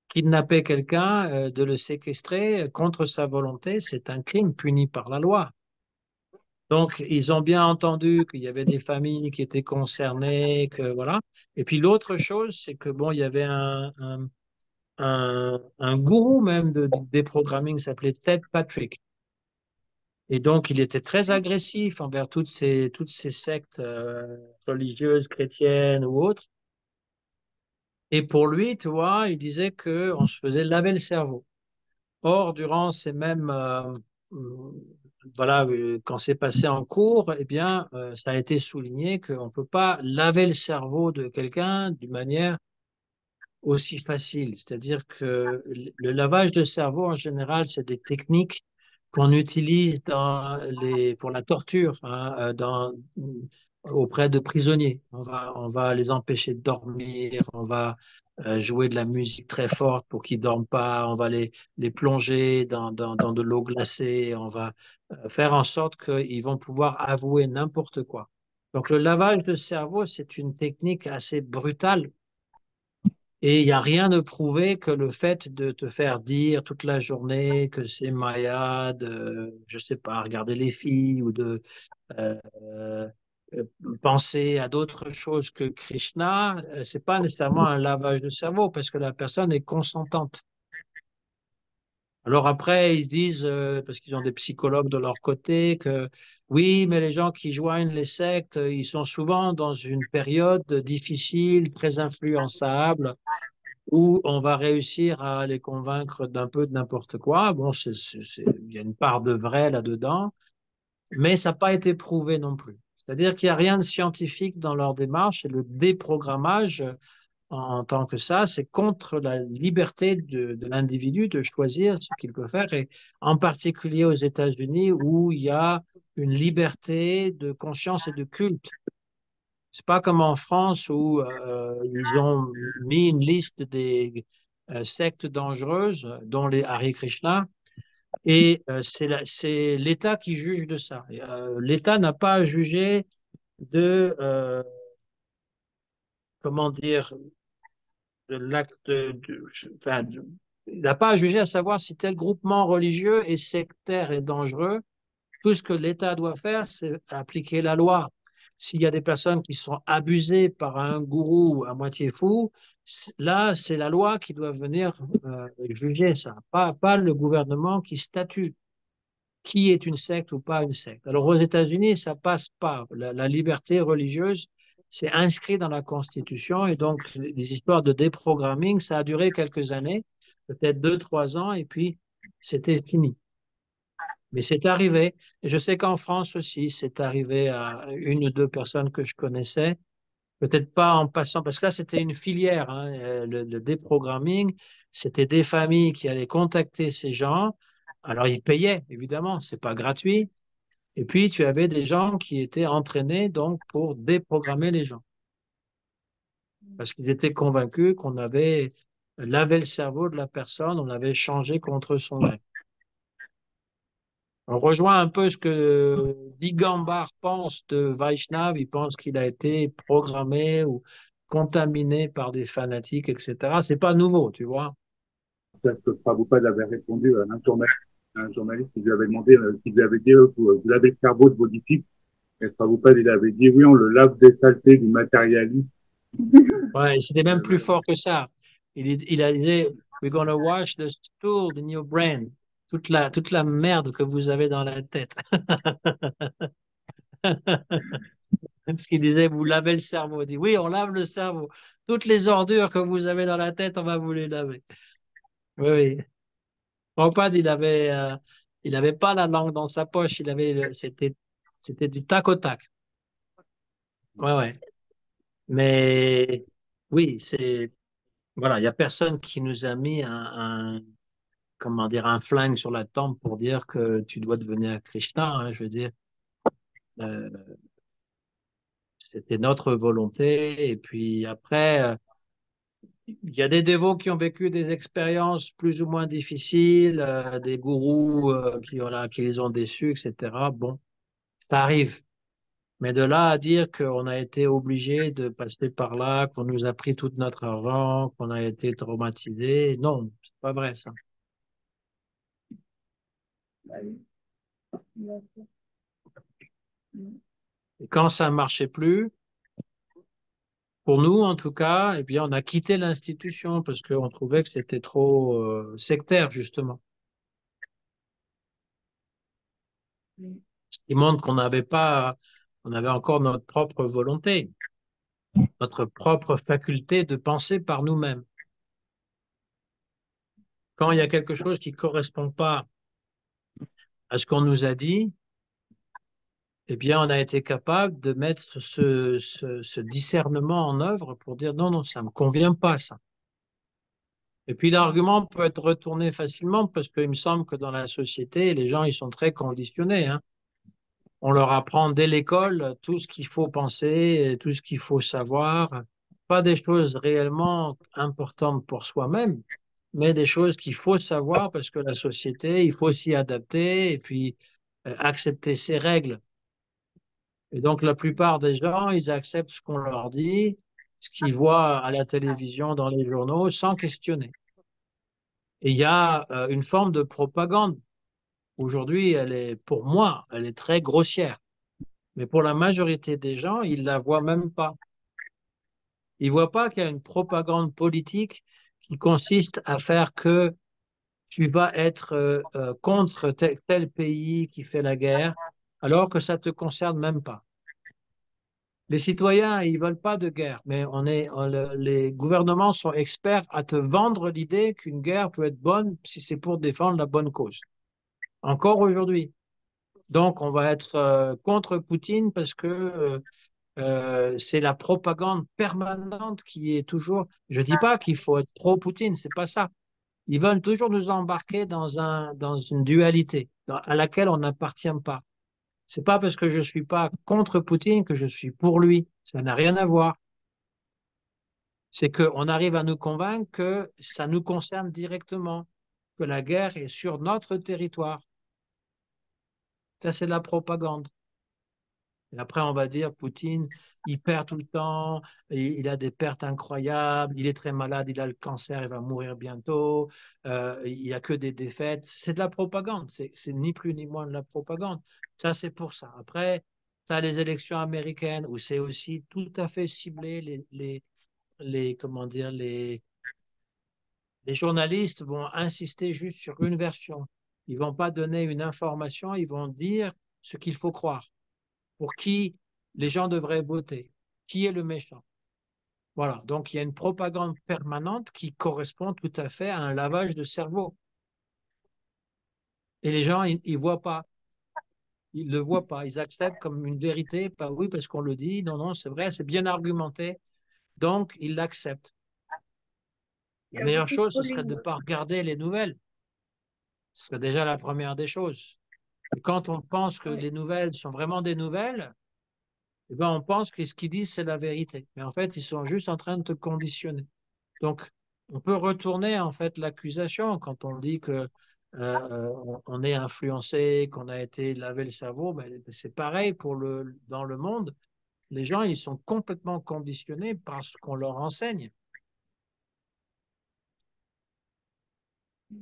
Kidnapper quelqu'un, de le séquestrer contre sa volonté, c'est un crime puni par la loi. Donc, ils ont bien entendu qu'il y avait des familles qui étaient concernées, que voilà. Et puis l'autre chose, c'est que bon, il y avait un gourou même de déprogramming s'appelait Ted Patrick. Et donc, il était très agressif envers toutes ces sectes religieuses, chrétiennes ou autres. Et pour lui, tu vois, il disait qu'on se faisait laver le cerveau. Or, durant ces mêmes, voilà, quand c'est passé en cours, eh bien, ça a été souligné qu'on ne peut pas laver le cerveau de quelqu'un d'une manière aussi facile. C'est-à-dire que le lavage de cerveau, en général, c'est des techniques qu'on utilise pour la torture, hein, auprès de prisonniers. On va les empêcher de dormir, on va jouer de la musique très forte pour qu'ils ne dorment pas, on va les plonger dans de l'eau glacée, on va faire en sorte qu'ils vont pouvoir avouer n'importe quoi. Donc le lavage de cerveau, c'est une technique assez brutale et il n'y a rien de prouvé que le fait de te faire dire toute la journée que c'est Maya, je sais pas, regarder les filles ou de euh, euh, penser à d'autres choses que Krishna, c'est pas nécessairement un lavage de cerveau parce que la personne est consentante. Alors après, ils disent, parce qu'ils ont des psychologues de leur côté, que oui, mais les gens qui joignent les sectes, ils sont souvent dans une période difficile, très influençable où on va réussir à les convaincre d'un peu de n'importe quoi. Bon, il y a une part de vrai là-dedans, mais ça n'a pas été prouvé non plus. C'est-à-dire qu'il n'y a rien de scientifique dans leur démarche et le déprogrammage en tant que ça, c'est contre la liberté de l'individu de choisir ce qu'il peut faire, et en particulier aux États-Unis où il y a une liberté de conscience et de culte. C'est pas comme en France où ils ont mis une liste des sectes dangereuses, dont les Hare Krishna, et c'est l'État qui juge de ça. L'État n'a pas à juger de, comment dire, de l'acte, enfin, il n'a pas à juger à savoir si tel groupement religieux est sectaire et dangereux. Tout ce que l'État doit faire, c'est appliquer la loi. S'il y a des personnes qui sont abusées par un gourou à moitié fou, là, c'est la loi qui doit venir juger ça, pas le gouvernement qui statue qui est une secte ou pas une secte. Alors aux États-Unis, ça passe pas. La liberté religieuse, c'est inscrit dans la Constitution et donc les histoires de déprogramming, ça a duré quelques années, peut-être 2, 3 ans, et puis c'était fini. Mais c'est arrivé. Et je sais qu'en France aussi, c'est arrivé à une ou deux personnes que je connaissais. Peut-être pas en passant, parce que là, c'était une filière, hein, le déprogramming. C'était des familles qui allaient contacter ces gens. Alors, ils payaient, évidemment, c'est pas gratuit. Et puis, tu avais des gens qui étaient entraînés donc pour déprogrammer les gens. Parce qu'ils étaient convaincus qu'on avait lavé le cerveau de la personne, on avait changé contre son gré. On rejoint un peu ce que Digambar pense de Vaishnav. Il pense qu'il a été programmé ou contaminé par des fanatiques, etc. C'est pas nouveau, tu vois. Parce que Prabhupada avait répondu à un journaliste qui lui avait demandé, qui lui avait dit, vous lavez le cerveau de vos disciples. Et Prabhupada, il avait dit, oui, on le lave des saletés du matérialisme. Ouais, c'était même plus fort que ça. Il a dit, we're gonna wash the stool in your brain. Toute la merde que vous avez dans la tête. Parce qu'il disait, vous lavez le cerveau. Il dit, oui, on lave le cerveau. Toutes les ordures que vous avez dans la tête, on va vous les laver. Oui, oui. Prabhupada, il avait pas la langue dans sa poche. C'était du tac au tac. Ouais, ouais. Mais oui, voilà, il y a personne qui nous a mis comment dire, un flingue sur la tempe pour dire que tu dois devenir Krishna, hein, je veux dire. Euh, C'était notre volonté. Et puis après, il y a des dévots qui ont vécu des expériences plus ou moins difficiles, des gourous qui les ont déçus, etc. Bon, ça arrive. Mais de là à dire qu'on a été obligé de passer par là, qu'on nous a pris tout notre argent, qu'on a été traumatisé, non, c'est pas vrai ça. Bah oui, bien sûr. Mm. Et quand ça ne marchait plus, pour nous en tout cas, eh bien, on a quitté l'institution parce qu'on trouvait que c'était trop sectaire justement. Mm. Ce qui montre on avait encore notre propre volonté, notre propre faculté de penser par nous-mêmes. Quand il y a quelque chose qui ne correspond pas à ce qu'on nous a dit, eh bien, on a été capable de mettre ce discernement en œuvre pour dire non, non, ça ne me convient pas, ça. Et puis l'argument peut être retourné facilement parce qu'il me semble que dans la société, les gens, ils sont très conditionnés, hein. On leur apprend dès l'école tout ce qu'il faut penser, tout ce qu'il faut savoir, pas des choses réellement importantes pour soi-même, mais des choses qu'il faut savoir parce que la société, il faut s'y adapter et puis accepter ses règles. Et donc, la plupart des gens, ils acceptent ce qu'on leur dit, ce qu'ils voient à la télévision, dans les journaux, sans questionner. Et il y a une forme de propagande. Aujourd'hui, pour moi, elle est très grossière. Mais pour la majorité des gens, ils la voient même pas. Ils voient pas qu'il y a une propagande politique qui consiste à faire que tu vas être contre tel pays qui fait la guerre, alors que ça te concerne même pas. Les citoyens, ils veulent pas de guerre, mais les gouvernements sont experts à te vendre l'idée qu'une guerre peut être bonne si c'est pour défendre la bonne cause. Encore aujourd'hui. Donc, on va être contre Poutine parce que c'est la propagande permanente qui est toujours. Je dis pas qu'il faut être pro-Poutine, c'est pas ça. Ils veulent toujours nous embarquer dans une dualité à laquelle on n'appartient pas. C'est pas parce que je suis pas contre Poutine que je suis pour lui. Ça n'a rien à voir. C'est qu'on arrive à nous convaincre que ça nous concerne directement, que la guerre est sur notre territoire. Ça, c'est de la propagande. Et après, on va dire, Poutine, il perd tout le temps, et il a des pertes incroyables, il est très malade, il a le cancer, il va mourir bientôt, il n'y a que des défaites. C'est de la propagande, c'est ni plus ni moins de la propagande. Ça, c'est pour ça. Après, tu as les élections américaines où c'est aussi tout à fait ciblé, comment dire, les journalistes vont insister juste sur une version. Ils vont pas donner une information, ils vont dire ce qu'il faut croire, pour qui les gens devraient voter, qui est le méchant. Voilà, donc il y a une propagande permanente qui correspond tout à fait à un lavage de cerveau. Et les gens, ils ne voient pas, ils ne le voient pas, ils acceptent comme une vérité, pas oui parce qu'on le dit, non, non, c'est vrai, c'est bien argumenté, donc ils l'acceptent. Il La y a meilleure beaucoup de chose, ce serait de ne folie. pas regarder les nouvelles. Ce serait déjà la première des choses. Et quand on pense que Oui. les nouvelles sont vraiment des nouvelles, eh ben, on pense que ce qu'ils disent, c'est la vérité. Mais en fait, ils sont juste en train de te conditionner. Donc, on peut retourner en fait l'accusation quand on dit que on est influencé, qu'on a été lavé le cerveau. Ben, c'est pareil dans le monde. Les gens, ils sont complètement conditionnés par ce qu'on leur enseigne.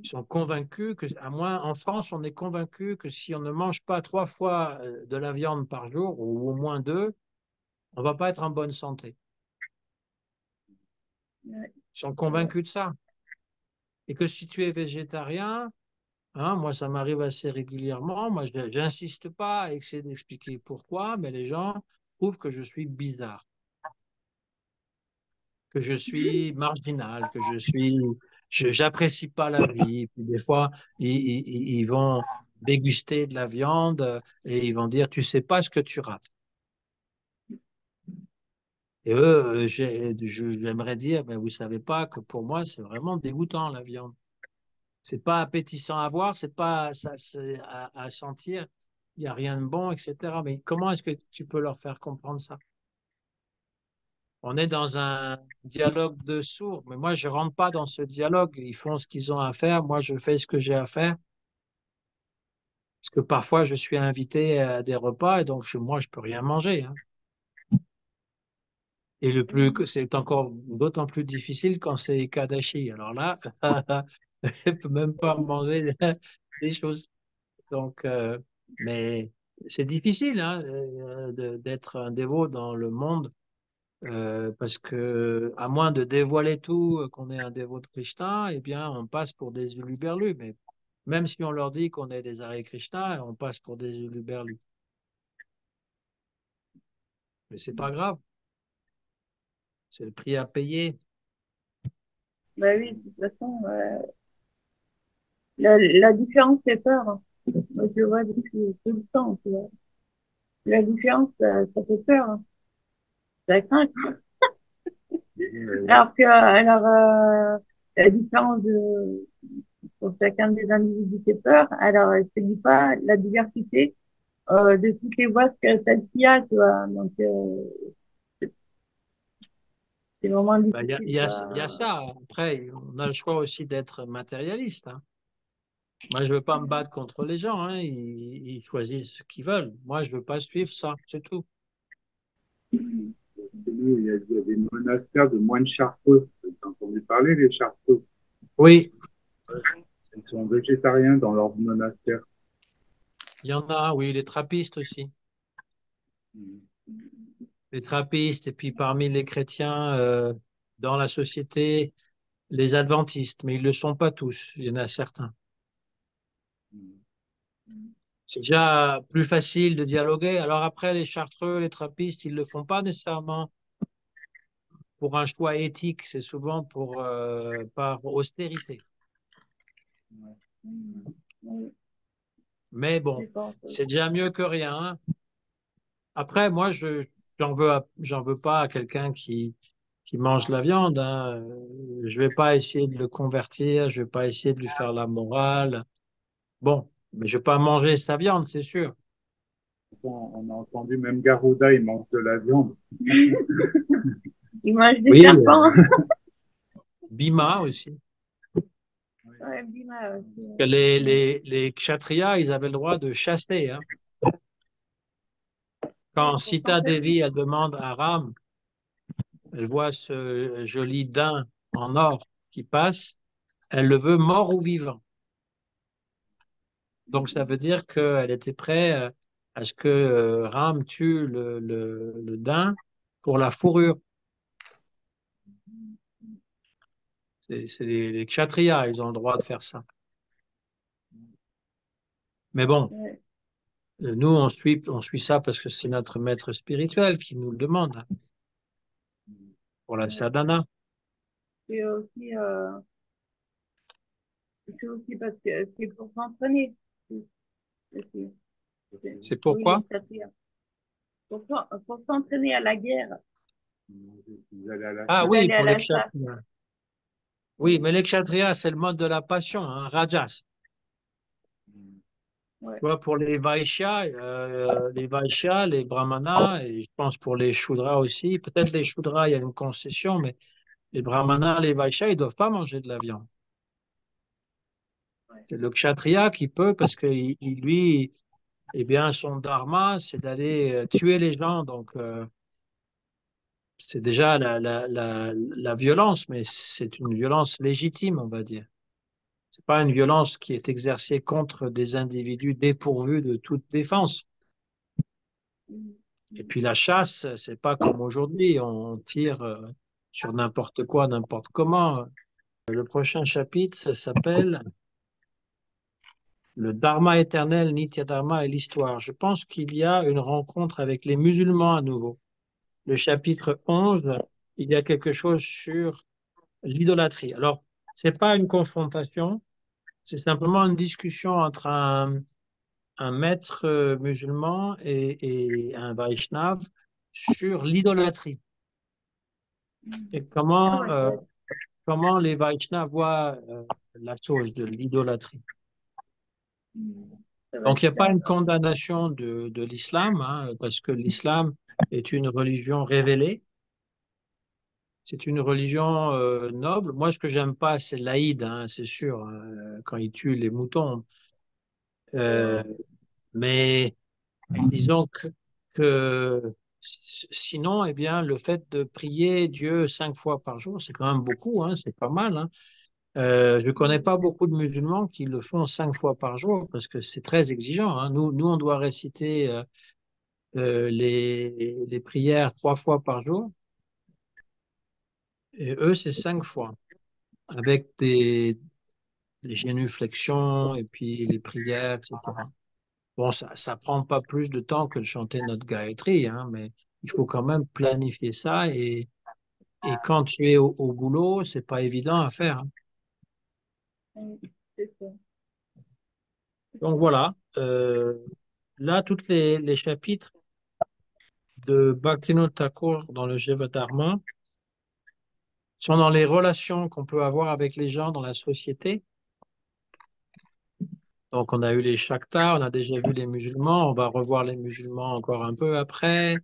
Ils sont convaincus que, à moins en France, on est convaincu que si on ne mange pas 3 fois de la viande par jour, ou au moins 2, on va pas être en bonne santé. Ouais, Ils sont c'est vrai. convaincus de ça. Et que si tu es végétarien, hein, moi, ça m'arrive assez régulièrement. Moi, je n'insiste pas à essayer d'expliquer pourquoi, mais les gens trouvent que je suis bizarre, que je suis marginal, j'apprécie pas la vie. Puis des fois, ils vont déguster de la viande et ils vont dire, tu sais pas ce que tu rates. Et eux, j'aimerais dire, ben, vous savez pas que pour moi, c'est vraiment dégoûtant la viande. C'est pas appétissant à voir, c'est pas ça, c'est à sentir. Il n'y a rien de bon, etc. Mais comment est-ce que tu peux leur faire comprendre ça? On est dans un dialogue de sourds, mais moi, je rentre pas dans ce dialogue. Ils font ce qu'ils ont à faire. Moi, je fais ce que j'ai à faire. Parce que parfois, je suis invité à des repas et donc moi, je peux rien manger, hein. Et c'est encore d'autant plus difficile quand c'est Kadashi. Alors là, je ne peux même pas manger des choses. Donc, mais c'est difficile hein, d'être un dévot dans le monde parce que, à moins de dévoiler tout, qu'on est un dévot de Krishna, eh bien, on passe pour des huluberlus. Mais même si on leur dit qu'on est des Hare Krishna, on passe pour des huluberlus. Mais c'est pas grave, c'est le prix à payer. Bah oui, de toute façon, la différence fait peur, hein. Moi, je le vois depuis tout le temps, tu vois. La différence, ça fait peur, hein. Ça craint. Euh, Alors que, la différence pour chacun des individus fait peur. Alors, je te dis pas la diversité, de toutes les voix que celle-ci a, tu vois. Donc, c'est vraiment Ben, difficile, il y a quoi. ça. Après, on a le choix aussi d'être matérialiste, hein. Moi, je ne veux pas me battre contre les gens, hein. Ils choisissent ce qu'ils veulent. Moi, je ne veux pas suivre ça, c'est tout. chez nous, il y a des monastères de moines chartreux. Vous avez entendu parler des chartreux? Oui, Ils sont végétariens dans leur monastère. il y en a, oui, les trappistes aussi. Les trappistes, et puis parmi les chrétiens dans la société, les adventistes, mais ils ne le sont pas tous, il y en a certains. C'est déjà plus facile de dialoguer. Alors après, les chartreux, les trappistes, ils ne le font pas nécessairement pour un choix éthique, c'est souvent par austérité. Oui, Mais je bon, pense c'est aussi. déjà mieux que rien, hein. Après, moi, j'en veux pas à quelqu'un qui mange la viande, hein. Je vais pas essayer de le convertir, je vais pas essayer de lui faire la morale. Bon, mais je vais pas manger sa viande, c'est sûr. On a entendu même Garuda, il mange de la viande. Ils mangent des Oui, serpents. Bhima aussi. Ouais, Bima aussi. Que les kshatriyas, ils avaient le droit de chasser, hein. Quand pour Sita s'entraîner. Devi, elle demande à Ram, elle voit ce joli daim en or qui passe, elle le veut mort ou vivant. Donc ça veut dire qu'elle était prête à ce que Ram tue le daim pour la fourrure. C'est les kshatriyas, ils ont le droit de faire ça. Mais bon, Ouais. nous, on suit ça parce que c'est notre maître spirituel qui nous le demande hein, pour la Ouais. sadhana. C'est aussi, c'est aussi parce que c'est pour s'entraîner. C'est- c'est- C'est Oui, les pourquoi? kshatriyas. Pour s'entraîner à la guerre, Vous allez à la Ah vous chasse. oui, allez à pour les la chasse. kshatriyas. Oui, Ouais. mais les kshatriyas, c'est le mode de la passion, hein, rajas. Ouais. Tu vois, pour les vaishyas, les brahmanas, et je pense pour les shudras aussi, peut-être les shudras, il y a une concession, mais les brahmanas, les vaishyas, ils ne doivent pas manger de la viande. Ouais. C'est le kshatriya qui peut, parce que lui, eh bien, son dharma, c'est d'aller tuer les gens. Donc, c'est déjà la violence, mais c'est une violence légitime, on va dire. C'est pas une violence qui est exercée contre des individus dépourvus de toute défense. Mm. Et Mm. puis la chasse, c'est pas comme aujourd'hui, on tire sur n'importe quoi, n'importe comment. Le prochain chapitre, ça s'appelle Le Dharma éternel, Nitya Dharma et l'histoire. Je pense qu'il y a une rencontre avec les musulmans à nouveau. Le chapitre 11, il y a quelque chose sur l'idolâtrie. Alors, c'est pas une confrontation, c'est simplement une discussion entre un maître musulman et un Vaishnav sur l'idolâtrie Mm. et Ah ouais, comment les Vaishnavas voient la chose de l'idolâtrie. ça va Donc, être il n'y a pas bien. une condamnation de l'islam, hein, parce que l'islam est une religion révélée. C'est une religion noble. Moi, ce que j'aime pas, c'est l'Aïd, hein, c'est sûr, hein, quand ils tuent les moutons. Euh, mais disons que sinon, eh bien, le fait de prier Dieu 5 fois par jour, c'est quand même beaucoup, hein, c'est pas mal, hein. Je ne connais Mm. pas beaucoup de musulmans qui le font 5 fois par jour parce que c'est très exigeant, hein. Nous, on doit réciter les prières 3 fois par jour et eux, c'est 5 fois avec des génuflexions et puis les prières, etc. Bon, ça prend pas plus de temps que de chanter notre Gayatri, hein, mais il faut quand même planifier ça et quand tu es au boulot, c'est pas évident à faire, hein. Mm. C'est ça. Donc voilà, là, tous les chapitres de Bhaktivinoda Thakur dans le Jivadharma sont dans les relations qu'on peut avoir avec les gens dans la société. Donc, on a eu les Shaktas, on a déjà vu les musulmans, on va revoir les musulmans encore un peu après.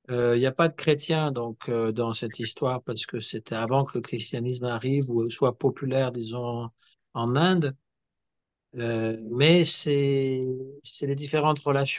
Il n'y a pas de chrétiens donc dans cette histoire parce que c'était avant que le christianisme arrive ou soit populaire, disons, en Inde. Mais c'est les différentes relations.